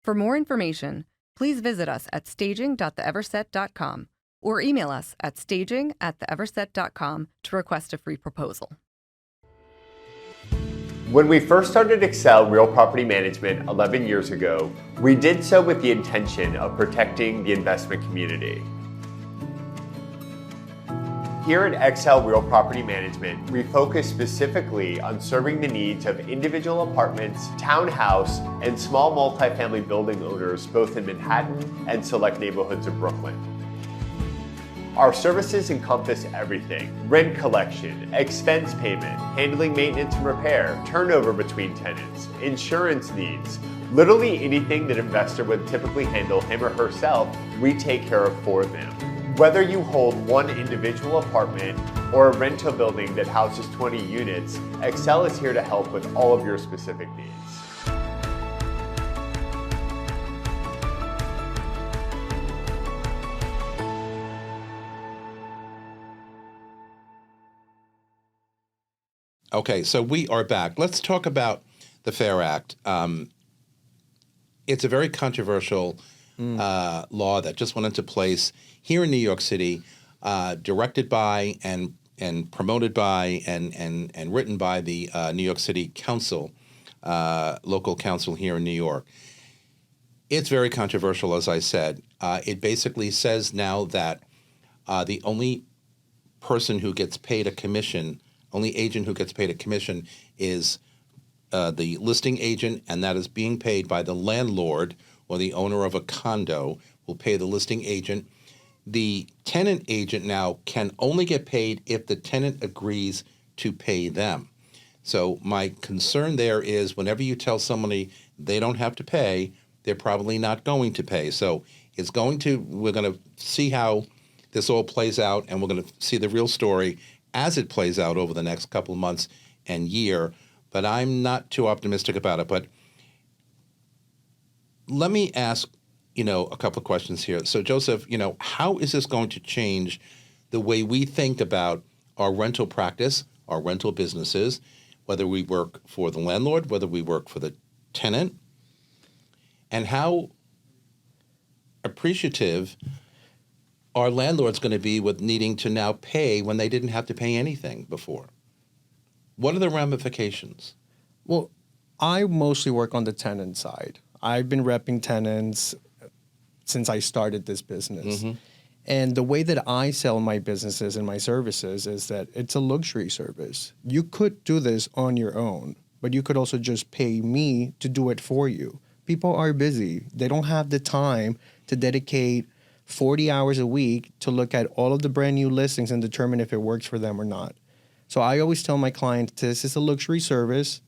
For more information, please visit us at staging.theeverset.com or email us at staging@theeverset.com to request a free proposal. When we first started Excel Real Property Management 11 years ago, we did so with the intention of protecting the investment community. Here at Excel Real Property Management, we focus specifically on serving the needs of individual apartments, townhouse, and small multifamily building owners both in Manhattan and select neighborhoods of Brooklyn. Our services encompass everything: rent collection, expense payment, handling maintenance and repair, turnover between tenants, insurance needs. Literally anything that an investor would typically handle him or herself, we take care of for them. Whether you hold one individual apartment or a rental building that houses 20 units, Excel is here to help with all of your specific needs. Okay, so we are back. Let's talk about the FAIR Act. It's a very controversial law that just went into place here in New York City, directed by and promoted by and written by the New York City Council, local council here in New York. It's very controversial, as I said. It basically says now that the only person who gets paid a commission, only agent who gets paid a commission is the listing agent, and that is being paid by the landlord or the owner of a condo will pay the listing agent. The tenant agent now can only get paid if the tenant agrees to pay them. So my concern there is whenever you tell somebody they don't have to pay, they're probably not going to pay. So we're going to see how this all plays out, and we're going to see the real story as it plays out over the next couple of months and year. But I'm not too optimistic about it. But let me ask, a couple of questions here. So Joseph, how is this going to change the way we think about our rental practice, our rental businesses, whether we work for the landlord, whether we work for the tenant, and how appreciative are landlords going to be with needing to now pay when they didn't have to pay anything before? What are the ramifications? Well, I mostly work on the tenant side. I've been repping tenants since I started this business. Mm-hmm. And the way that I sell my businesses and my services is that it's a luxury service. You could do this on your own, but you could also just pay me to do it for you. People are busy. They don't have the time to dedicate 40 hours a week to look at all of the brand new listings and determine if it works for them or not. So I always tell my clients this is a luxury service,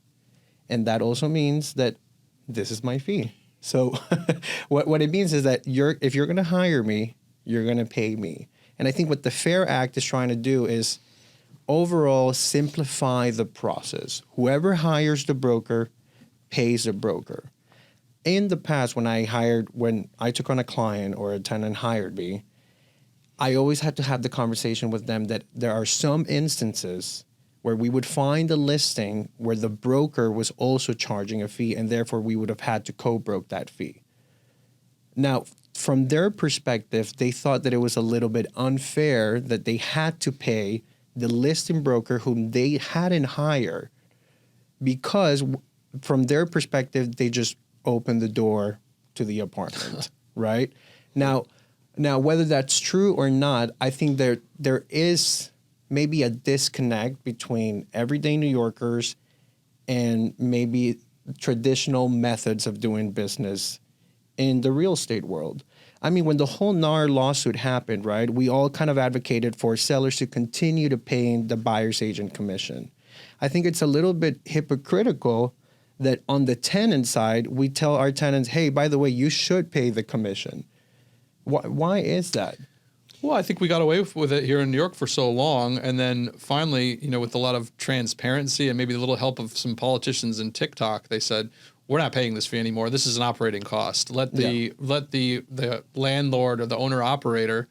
and that also means that this is my fee. So what it means is that if you're going to hire me, you're going to pay me. And I think what the Fair Act is trying to do is overall simplify the process. Whoever hires the broker pays the broker. In the past, when I took on a client or a tenant hired me, I always had to have the conversation with them that there are some instances where we would find a listing where the broker was also charging a fee, and therefore we would have had to co-broke that fee. Now, from their perspective, they thought that it was a little bit unfair that they had to pay the listing broker whom they hadn't hired, because from their perspective, they just opened the door to the apartment, right? Now, whether that's true or not, I think there is maybe a disconnect between everyday New Yorkers and maybe traditional methods of doing business in the real estate world. I mean, when the whole NAR lawsuit happened, right, we all kind of advocated for sellers to continue to pay the buyer's agent commission. I think it's a little bit hypocritical that on the tenant side, we tell our tenants, hey, by the way, you should pay the commission. Why is that? Well, I think we got away with it here in New York for so long, and then finally, with a lot of transparency and maybe a little help of some politicians in TikTok, they said, we're not paying this fee anymore. This is an operating cost. Let the landlord or the owner operator,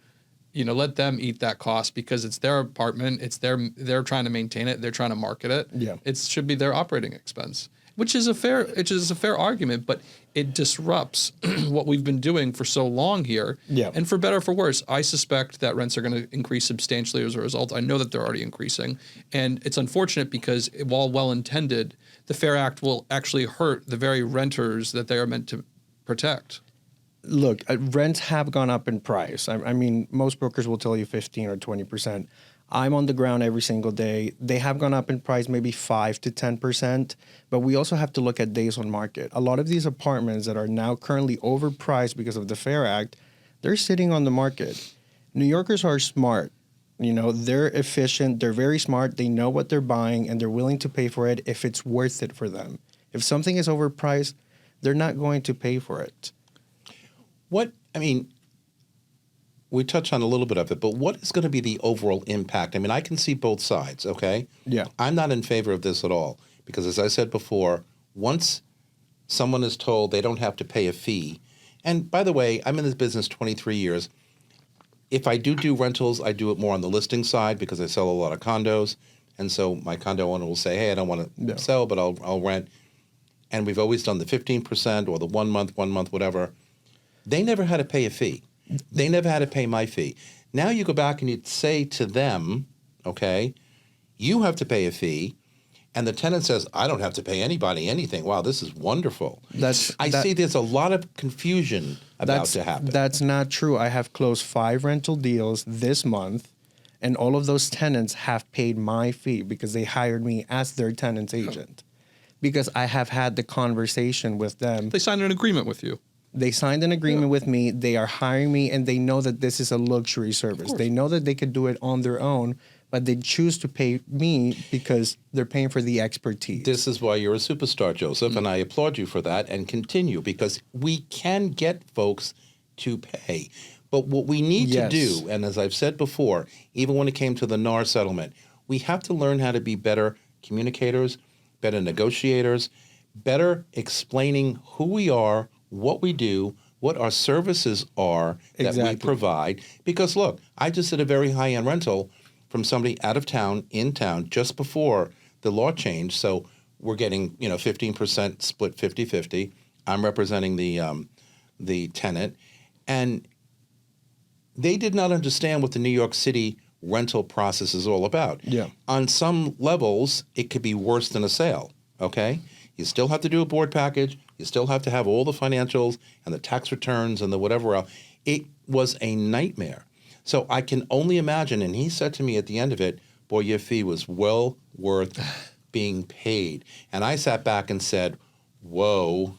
let them eat that cost because it's their apartment. They're trying to maintain it. They're trying to market it. Yeah. It should be their operating expense, which is a fair argument, but it disrupts what we've been doing for so long here. Yeah. And for better or for worse, I suspect that rents are going to increase substantially as a result. I know that they're already increasing. And it's unfortunate because while well-intended, the Fair Act will actually hurt the very renters that they are meant to protect. Look, rents have gone up in price. I mean, most brokers will tell you 15 or 20%. I'm on the ground every single day. They have gone up in price maybe 5 to 10%, but we also have to look at days on market. A lot of these apartments that are now currently overpriced because of the Fair Act, they're sitting on the market. New Yorkers are smart. They're efficient. They're very smart. They know what they're buying, and they're willing to pay for it if it's worth it for them. If something is overpriced, they're not going to pay for it. We touched on a little bit of it, but what is going to be the overall impact? I mean, I can see both sides, okay? Yeah. I'm not in favor of this at all because, as I said before, once someone is told they don't have to pay a fee, and by the way, I'm in this business 23 years. If I do rentals, I do it more on the listing side because I sell a lot of condos, and so my condo owner will say, hey, I don't want to sell, but I'll rent. And we've always done the 15% or the 1 month, whatever. They never had to pay a fee. They never had to pay my fee. Now you go back and you say to them, okay, you have to pay a fee, and the tenant says, I don't have to pay anybody anything. Wow, this is wonderful. I see there's a lot of confusion about to happen. That's not true. I have closed 5 rental deals this month, and all of those tenants have paid my fee because they hired me as their tenant's agent. Because I have had the conversation with them. They signed an agreement with you. They signed an agreement with me. They are hiring me, and they know that this is a luxury service. They know that they could do it on their own, but they choose to pay me because they're paying for the expertise. This is why you're a superstar, Joseph, and I applaud you for that, and continue, because we can get folks to pay. But what we need to do, and as I've said before, even when it came to the NAR settlement, we have to learn how to be better communicators, better negotiators, better explaining who we are, what we do, what our services are that we provide. Because look, I just did a very high-end rental from somebody out of town, in town, just before the law changed. So we're getting, 15% split 50-50. I'm representing the tenant. And they did not understand what the New York City rental process is all about. Yeah. On some levels, it could be worse than a sale, okay? You still have to do a board package. You still have to have all the financials and the tax returns and the whatever else. It was a nightmare. So I can only imagine, and he said to me at the end of it, boy, your fee was well worth being paid. And I sat back and said, whoa,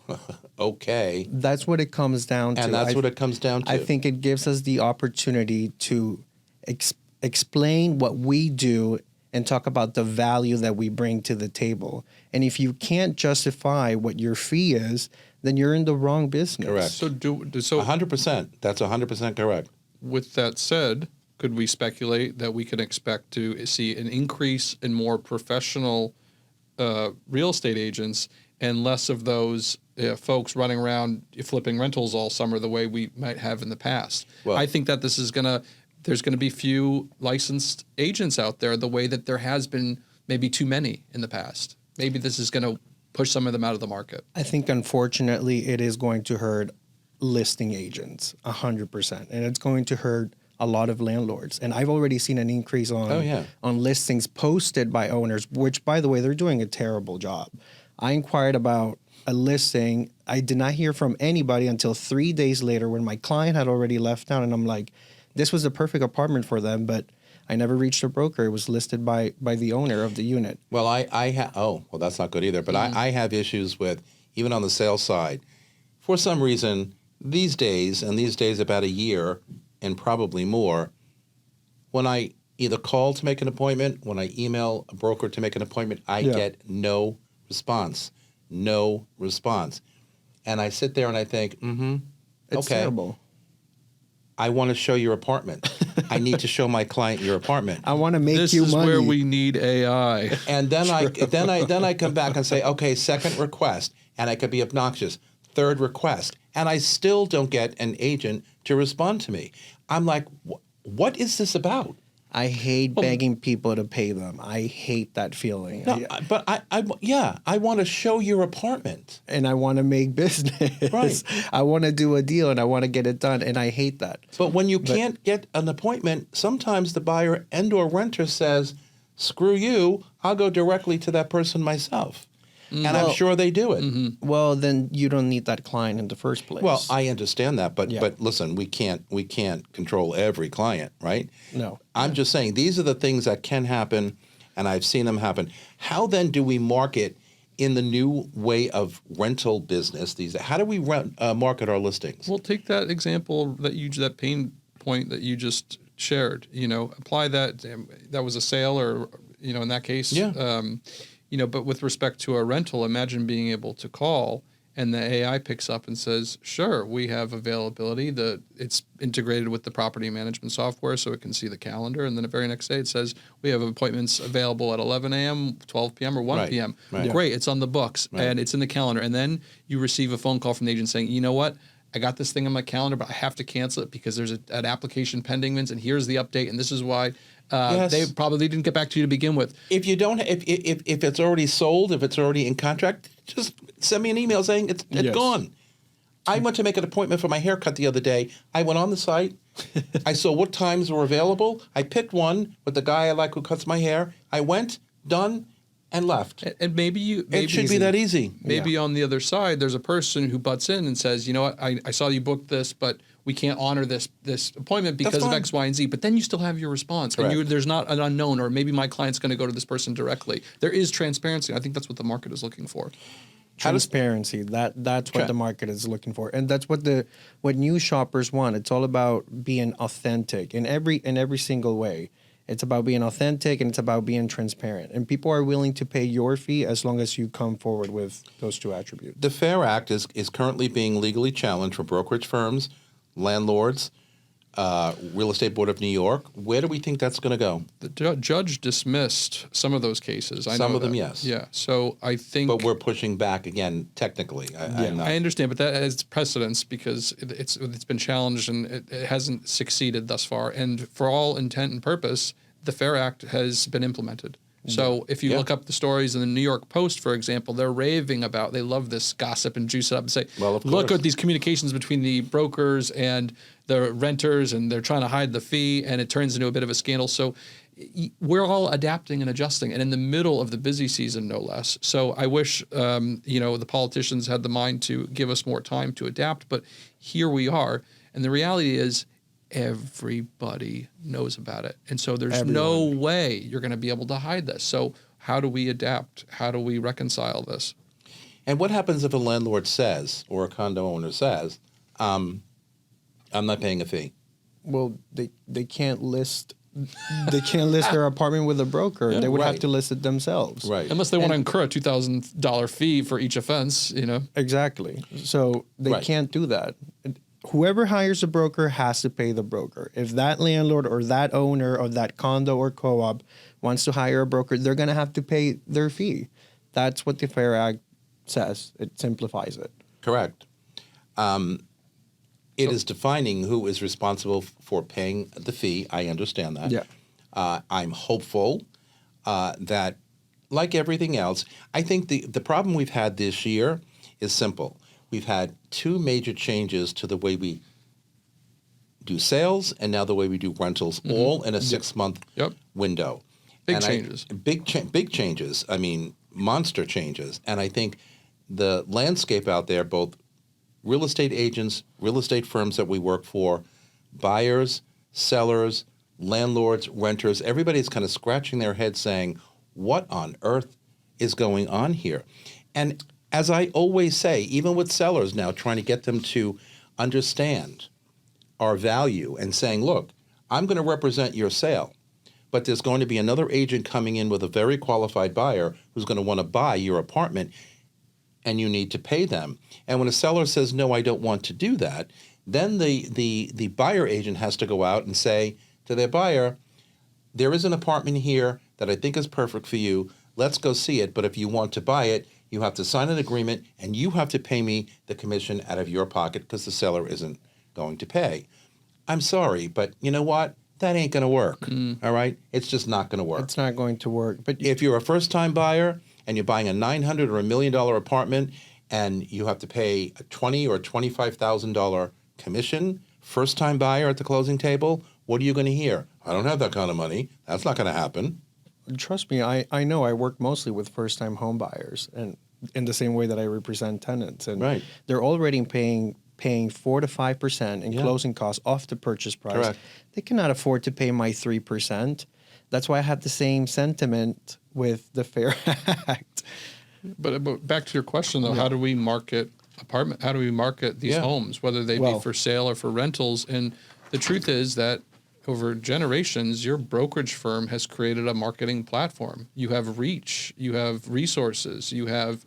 okay. That's what it comes down to. And that's what it comes down to. I think it gives us the opportunity to explain what we do and talk about the value that we bring to the table. And if you can't justify what your fee is, then you're in the wrong business. Correct. So 100%. That's 100% correct. With that said, could we speculate that we can expect to see an increase in more professional real estate agents and less of those folks running around flipping rentals all summer the way we might have in the past? Well, I think that there's going to be few licensed agents out there the way that there has been maybe too many in the past. Maybe this is going to push some of them out of the market. I think, unfortunately, it is going to hurt listing agents 100%. And it's going to hurt a lot of landlords. And I've already seen an increase on listings posted by owners, which, by the way, they're doing a terrible job. I inquired about a listing. I did not hear from anybody until 3 days later when my client had already left town. And I'm like, this was the perfect apartment for them, but I never reached a broker. It was listed by the owner of the unit. Well, that's not good either. But I have issues with, even on the sales side, for some reason, these days about a year and probably more, when I either call to make an appointment, when I email a broker to make an appointment, I get no response. No response. And I sit there and I think, It's terrible. I want to show your apartment. I need to show my client your apartment. I want to make this you money. This is where we need AI. And then I come back and say, okay, second request, and I could be obnoxious. Third request, and I still don't get an agent to respond to me. I'm like, what is this about? I hate begging people to pay them. I hate that feeling. No, but I want to show your apartment. And I want to make business. Right. I want to do a deal and I want to get it done, and I hate that. But when you can't get an appointment, sometimes the buyer and or renter says, screw you, I'll go directly to that person myself. And I'm sure they do it. Mm-hmm. Well, then you don't need that client in the first place. Well, I understand that, but listen, we can't control every client, right? No. I'm just saying these are the things that can happen, and I've seen them happen. How then do we market in the new way of rental business? How do we market our listings? Well, take that example that pain point that you just shared. Apply that. That was a sale, or in that case, but with respect to a rental, imagine being able to call and the AI picks up and says, sure, we have availability. It's integrated with the property management software so it can see the calendar. And then the very next day it says, we have appointments available at 11 a.m., 12 p.m., or 1 p.m. Right. Great, it's on the books and it's in the calendar. And then you receive a phone call from the agent saying, you know what? I got this thing on my calendar, but I have to cancel it because there's an application pending, Vince, and here's the update, and this is why they probably didn't get back to you to begin with. If you don't, if it's already sold, if it's already in contract, just send me an email saying it's gone. I went to make an appointment for my haircut the other day. I went on the site. I saw what times were available. I picked one with the guy I like who cuts my hair. I went, done, and left. And maybe it should be that easy. Maybe on the other side, there's a person who butts in and says, you know what, I saw you booked this, but we can't honor this appointment because of X, Y, and Z. But then you still have your response. Correct. And there's not an unknown, or maybe my client's going to go to this person directly. There is transparency. I think that's what the market is looking for. Transparency. That's what the market is looking for, and that's what new shoppers want. It's all about being authentic in every single way. It's about being authentic and it's about being transparent. And people are willing to pay your fee as long as you come forward with those two attributes. The FAIR Act is currently being legally challenged for brokerage firms, landlords, Real Estate Board of New York. Where do we think that's going to go? The judge dismissed some of those cases. Some of them, yes. Yeah. So I think. But we're pushing back again, technically. I understand, but that has precedence because it's been challenged and it hasn't succeeded thus far. And for all intent and purpose, the FAIR Act has been implemented. So if you look up the stories in the New York Post, for example, they're raving about, they love this gossip and juice it up and say, look at these communications between the brokers and the renters, and they're trying to hide the fee, and it turns into a bit of a scandal. So we're all adapting and adjusting, and in the middle of the busy season, no less. So I wish, the politicians had the mind to give us more time to adapt, but here we are. And the reality is, everybody knows about it. And so there's no way you're going to be able to hide this. So how do we adapt? How do we reconcile this? And what happens if a landlord says, or a condo owner says, I'm not paying a fee? Well, they can't list their apartment with a broker. They would have to list it themselves. Right. Unless they want to incur a $2,000 fee for each offense, Exactly. So they can't do that. Whoever hires a broker has to pay the broker. If that landlord or that owner of that condo or co-op wants to hire a broker, they're going to have to pay their fee. That's what the FAIR Act says. It simplifies it. Correct. It is defining who is responsible for paying the fee. I understand that. Yeah. I'm hopeful that, like everything else, I think the problem we've had this year is simple. We've had two major changes to the way we do sales and now the way we do rentals, all in a 6-month window. Big changes. Big changes. I mean, monster changes. And I think the landscape out there, both real estate agents, real estate firms that we work for, buyers, sellers, landlords, renters, everybody's kind of scratching their head saying, what on earth is going on here? And as I always say, even with sellers now, trying to get them to understand our value and saying, look, I'm going to represent your sale, but there's going to be another agent coming in with a very qualified buyer who's going to want to buy your apartment, and you need to pay them. And when a seller says, no, I don't want to do that, then the buyer agent has to go out and say to their buyer, there is an apartment here that I think is perfect for you. Let's go see it. But if you want to buy it, you have to sign an agreement, and you have to pay me the commission out of your pocket because the seller isn't going to pay. I'm sorry, but you know what? That ain't going to work, all right? It's just not going to work. It's not going to work. But if you're a first-time buyer and you're buying a $900,000 or $1 million apartment and you have to pay a $20,000 or $25,000 commission, first-time buyer at the closing table, what are you going to hear? I don't have that kind of money. That's not going to happen. Trust me, I know I work mostly with first-time home buyers, and in the same way that I represent tenants. And they're already paying 4 to 5% in closing costs off the purchase price. Correct. They cannot afford to pay my 3%. That's why I have the same sentiment with the FAIR Act. But back to your question, though, how do we market how do we market these homes, whether they be for sale or for rentals? And the truth is that over generations, your brokerage firm has created a marketing platform. You have reach, you have resources, you have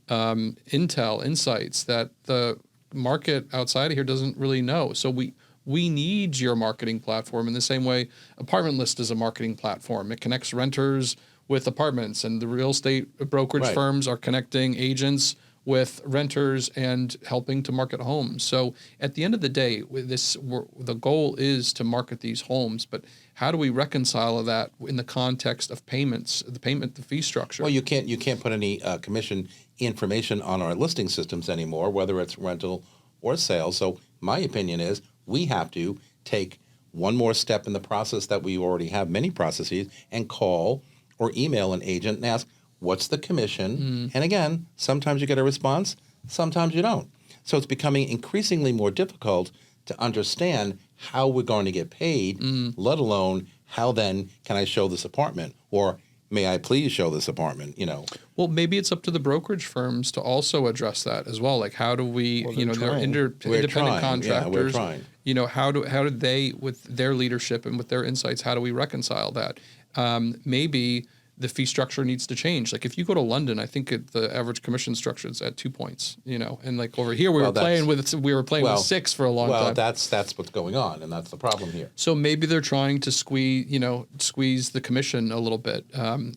intel, insights that the market outside of here doesn't really know. So we need your marketing platform in the same way Apartment List is a marketing platform. It connects renters with apartments, and the real estate brokerage firms are connecting agents with renters and helping to market homes. So at the end of the day, the goal is to market these homes, but how do we reconcile that in the context of payments, the fee structure? Well, you can't put any commission information on our listing systems anymore, whether it's rental or sale. So my opinion is we have to take one more step in the process that we already have, many processes, and call or email an agent and ask, what's the commission? And again, sometimes you get a response, sometimes you don't. So it's becoming increasingly more difficult to understand how we're going to get paid, let alone how then can I show this apartment? Or may I please show this apartment, Well, maybe it's up to the brokerage firms to also address that as well. Like, how do we, they're independent contractors. Yeah, we're trying. How do they, with their leadership and with their insights, how do we reconcile that? Maybe the fee structure needs to change. Like, if you go to London, I think the average commission structure is at 2 points. And like over here, we were playing with 6 for a long time. Well, that's what's going on, and that's the problem here. So maybe they're trying to squeeze the commission a little bit.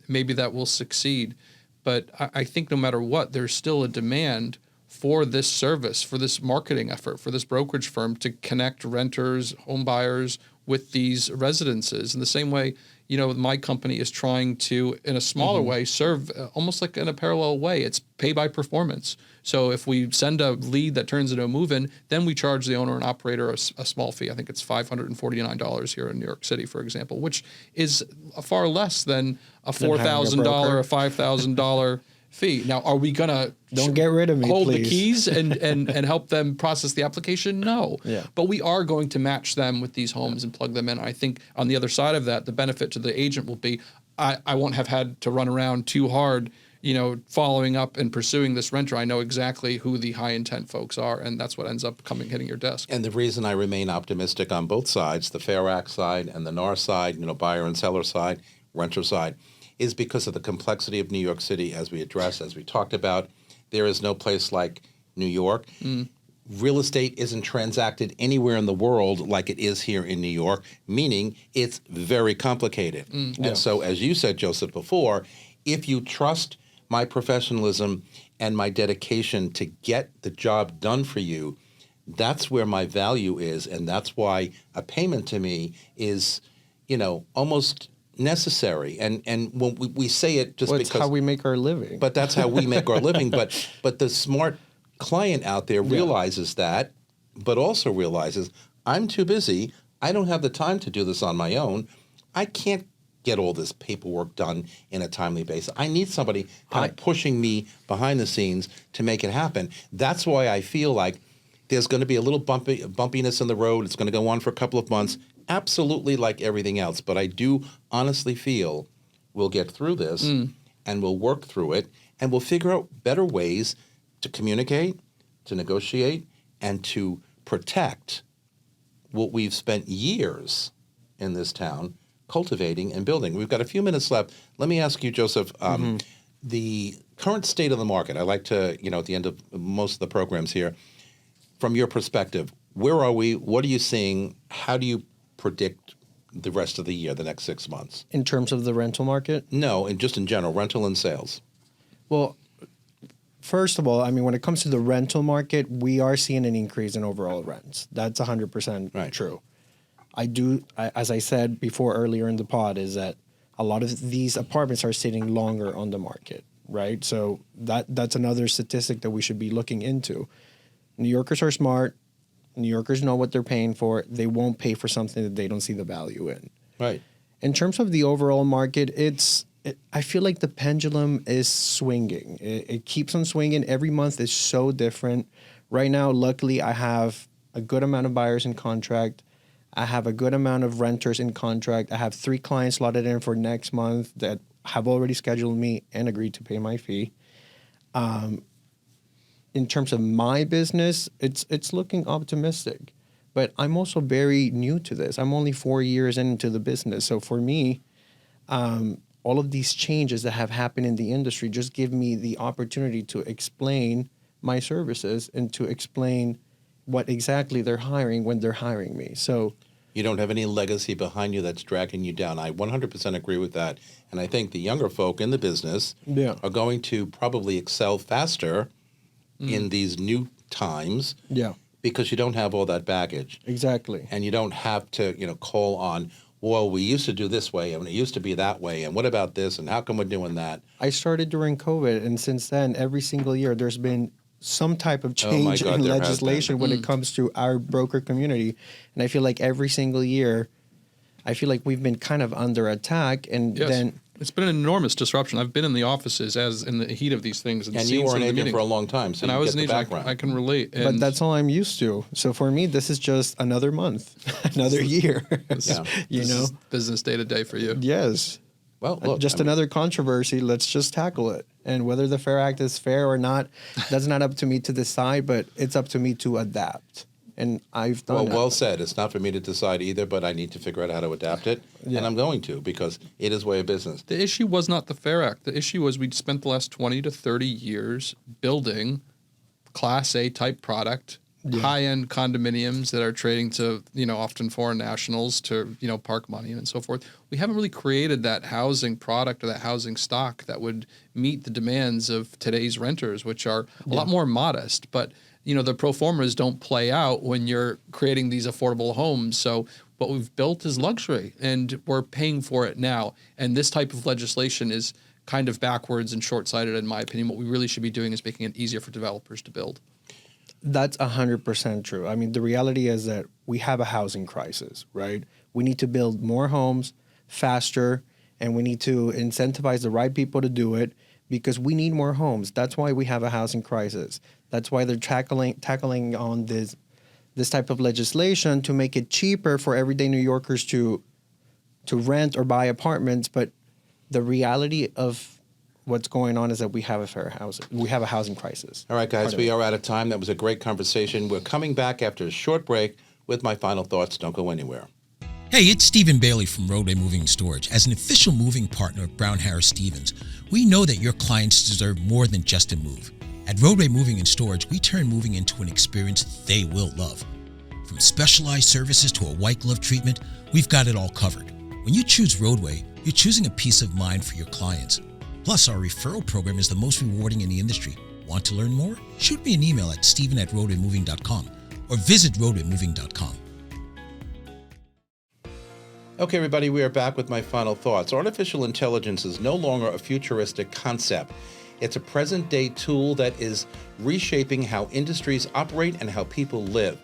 Maybe that will succeed, but I think no matter what, there's still a demand for this service, for this marketing effort, for this brokerage firm to connect renters, home buyers with these residences in the same way. My company is trying to, in a smaller way, serve almost like in a parallel way. It's pay by performance. So if we send a lead that turns into a move-in, then we charge the owner and operator a small fee. I think it's $549 here in New York City, for example, which is far less than a $4,000 or $5,000 fee. Now, are we gonna don't get rid of me, hold please. the keys and help them process the application? No. Yeah. But we are going to match them with these homes and plug them in. I think on the other side of that, the benefit to the agent will be I won't have had to run around too hard, following up and pursuing this renter. I know exactly who the high intent folks are, and that's what ends up hitting your desk. And the reason I remain optimistic on both sides, the Fair Act side and the NAR side, buyer and seller side, renter side, is because of the complexity of New York City, as we talked about. There is no place like New York. Real estate isn't transacted anywhere in the world like it is here in New York, meaning it's very complicated. And so, as you said, Joseph, before, if you trust my professionalism and my dedication to get the job done for you, that's where my value is, and that's why a payment to me is, almost necessary. And when we say it just because how we make our living. But that's how we make our living. But the smart client out there realizes that, but also realizes I'm too busy. I don't have the time to do this on my own. I can't get all this paperwork done in a timely basis. I need somebody kind of pushing me behind the scenes to make it happen. That's why I feel like there's going to be a little bumpiness in the road. It's going to go on for a couple of months. Absolutely, like everything else. But I do honestly feel we'll get through this and we'll work through it and we'll figure out better ways to communicate, to negotiate, and to protect what we've spent years in this town cultivating and building. We've got a few minutes left. Let me ask you, Joseph, the current state of the market. I like to, at the end of most of the programs here, from your perspective, where are we? What are you seeing? How do you predict the rest of the year, the next 6 months? In terms of the rental market? No, and just in general, rental and sales. Well, first of all, when it comes to the rental market, we are seeing an increase in overall rents. That's 100% true. As I said before earlier in the pod, is that a lot of these apartments are sitting longer on the market, right? So that's another statistic that we should be looking into. New Yorkers are smart. New Yorkers know what they're paying for. They won't pay for something that they don't see the value in. Right. In terms of the overall market, I feel like the pendulum is swinging. It keeps on swinging. Every month is so different. Right now, luckily, I have a good amount of buyers in contract. I have a good amount of renters in contract. I have 3 clients slotted in for next month that have already scheduled me and agreed to pay my fee. In terms of my business, it's looking optimistic. But I'm also very new to this. I'm only 4 years into the business. So for me, all of these changes that have happened in the industry just give me the opportunity to explain my services and to explain what exactly they're hiring when they're hiring me. So you don't have any legacy behind you that's dragging you down. I 100% agree with that. And I think the younger folk in the business are going to probably excel faster in these new times because you don't have all that baggage. Exactly. And you don't have to, call on, well, we used to do this way and it used to be that way. And what about this? And how come we're doing that? I started during COVID. And since then, every single year, there's been some type of change in legislation when it comes to our broker community. And I feel like every single year, we've been kind of under attack. And then it's been an enormous disruption. I've been in the offices as in the heat of these things. And you were an agent for a long time, so I was an agent. I can relate. But that's all I'm used to. So for me, this is just another month, another year. This is business day to day for you. Yes. Well, look, just another controversy. Let's just tackle it. And whether the FAIR Act is fair or not, that's not up to me to decide, but it's up to me to adapt. And I've done that. Well said. It's not for me to decide either, but I need to figure out how to adapt it. Yeah. And I'm going to, because it is way of business. The issue was not the FAIR Act. The issue was we'd spent the last 20 to 30 years building Class A type product, high-end condominiums that are trading to, often foreign nationals to, park money and so forth. We haven't really created that housing product or that housing stock that would meet the demands of today's renters, which are a lot more modest. But, the pro formas don't play out when you're creating these affordable homes. So what we've built is luxury, and we're paying for it now. And this type of legislation is kind of backwards and short-sighted, in my opinion. What we really should be doing is making it easier for developers to build. That's 100% true. I mean, the reality is that we have a housing crisis, right? We need to build more homes faster, and we need to incentivize the right people to do it because we need more homes. That's why we have a housing crisis. That's why they're tackling on this type of legislation to make it cheaper for everyday New Yorkers to rent or buy apartments. But the reality of what's going on is that we have a housing crisis. All right, guys, we are out of time. That was a great conversation. We're coming back after a short break with my final thoughts. Don't go anywhere. Hey, it's Stephen Bailey from Roadway Moving and Storage. As an official moving partner of Brown Harris Stevens, we know that your clients deserve more than just a move. At Roadway Moving and Storage, we turn moving into an experience they will love. From specialized services to a white glove treatment, we've got it all covered. When you choose Roadway, you're choosing a peace of mind for your clients. Plus, our referral program is the most rewarding in the industry. Want to learn more? Shoot me an email at steven@roadwaymoving.com or visit roadwaymoving.com. Okay, everybody, we are back with my final thoughts. Artificial intelligence is no longer a futuristic concept. It's a present-day tool that is reshaping how industries operate and how people live.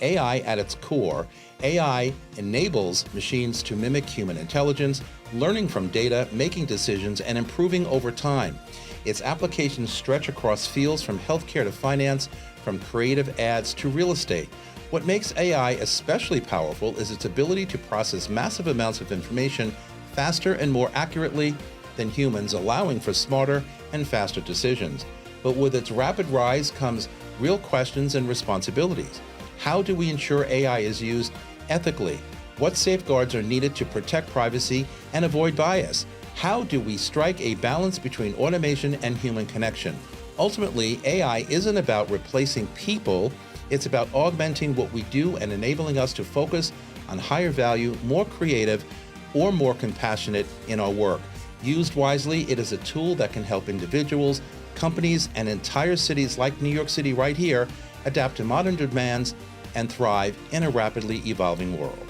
AI at its core, AI enables machines to mimic human intelligence, learning from data, making decisions, and improving over time. Its applications stretch across fields from healthcare to finance, from creative ads to real estate. What makes AI especially powerful is its ability to process massive amounts of information faster and more accurately than humans, allowing for smarter and faster decisions. But with its rapid rise comes real questions and responsibilities. How do we ensure AI is used ethically? What safeguards are needed to protect privacy and avoid bias? How do we strike a balance between automation and human connection? Ultimately, AI isn't about replacing people. It's about augmenting what we do and enabling us to focus on higher value, more creative, or more compassionate in our work. Used wisely, it is a tool that can help individuals, companies, and entire cities like New York City right here adapt to modern demands and thrive in a rapidly evolving world.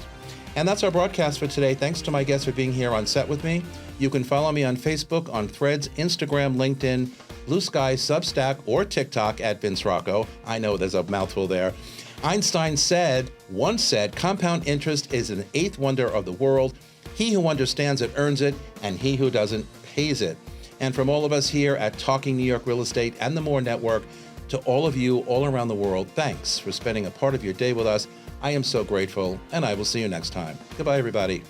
And that's our broadcast for today. Thanks to my guests for being here on set with me. You can follow me on Facebook, on Threads, Instagram, LinkedIn, Blue Sky, Substack, or TikTok at Vince Rocco. I know there's a mouthful there. Einstein once said, compound interest is an eighth wonder of the world. He who understands it earns it, and he who doesn't pays it. And from all of us here at Talking New York Real Estate and the More Network, to all of you all around the world, thanks for spending a part of your day with us. I am so grateful, and I will see you next time. Goodbye, everybody.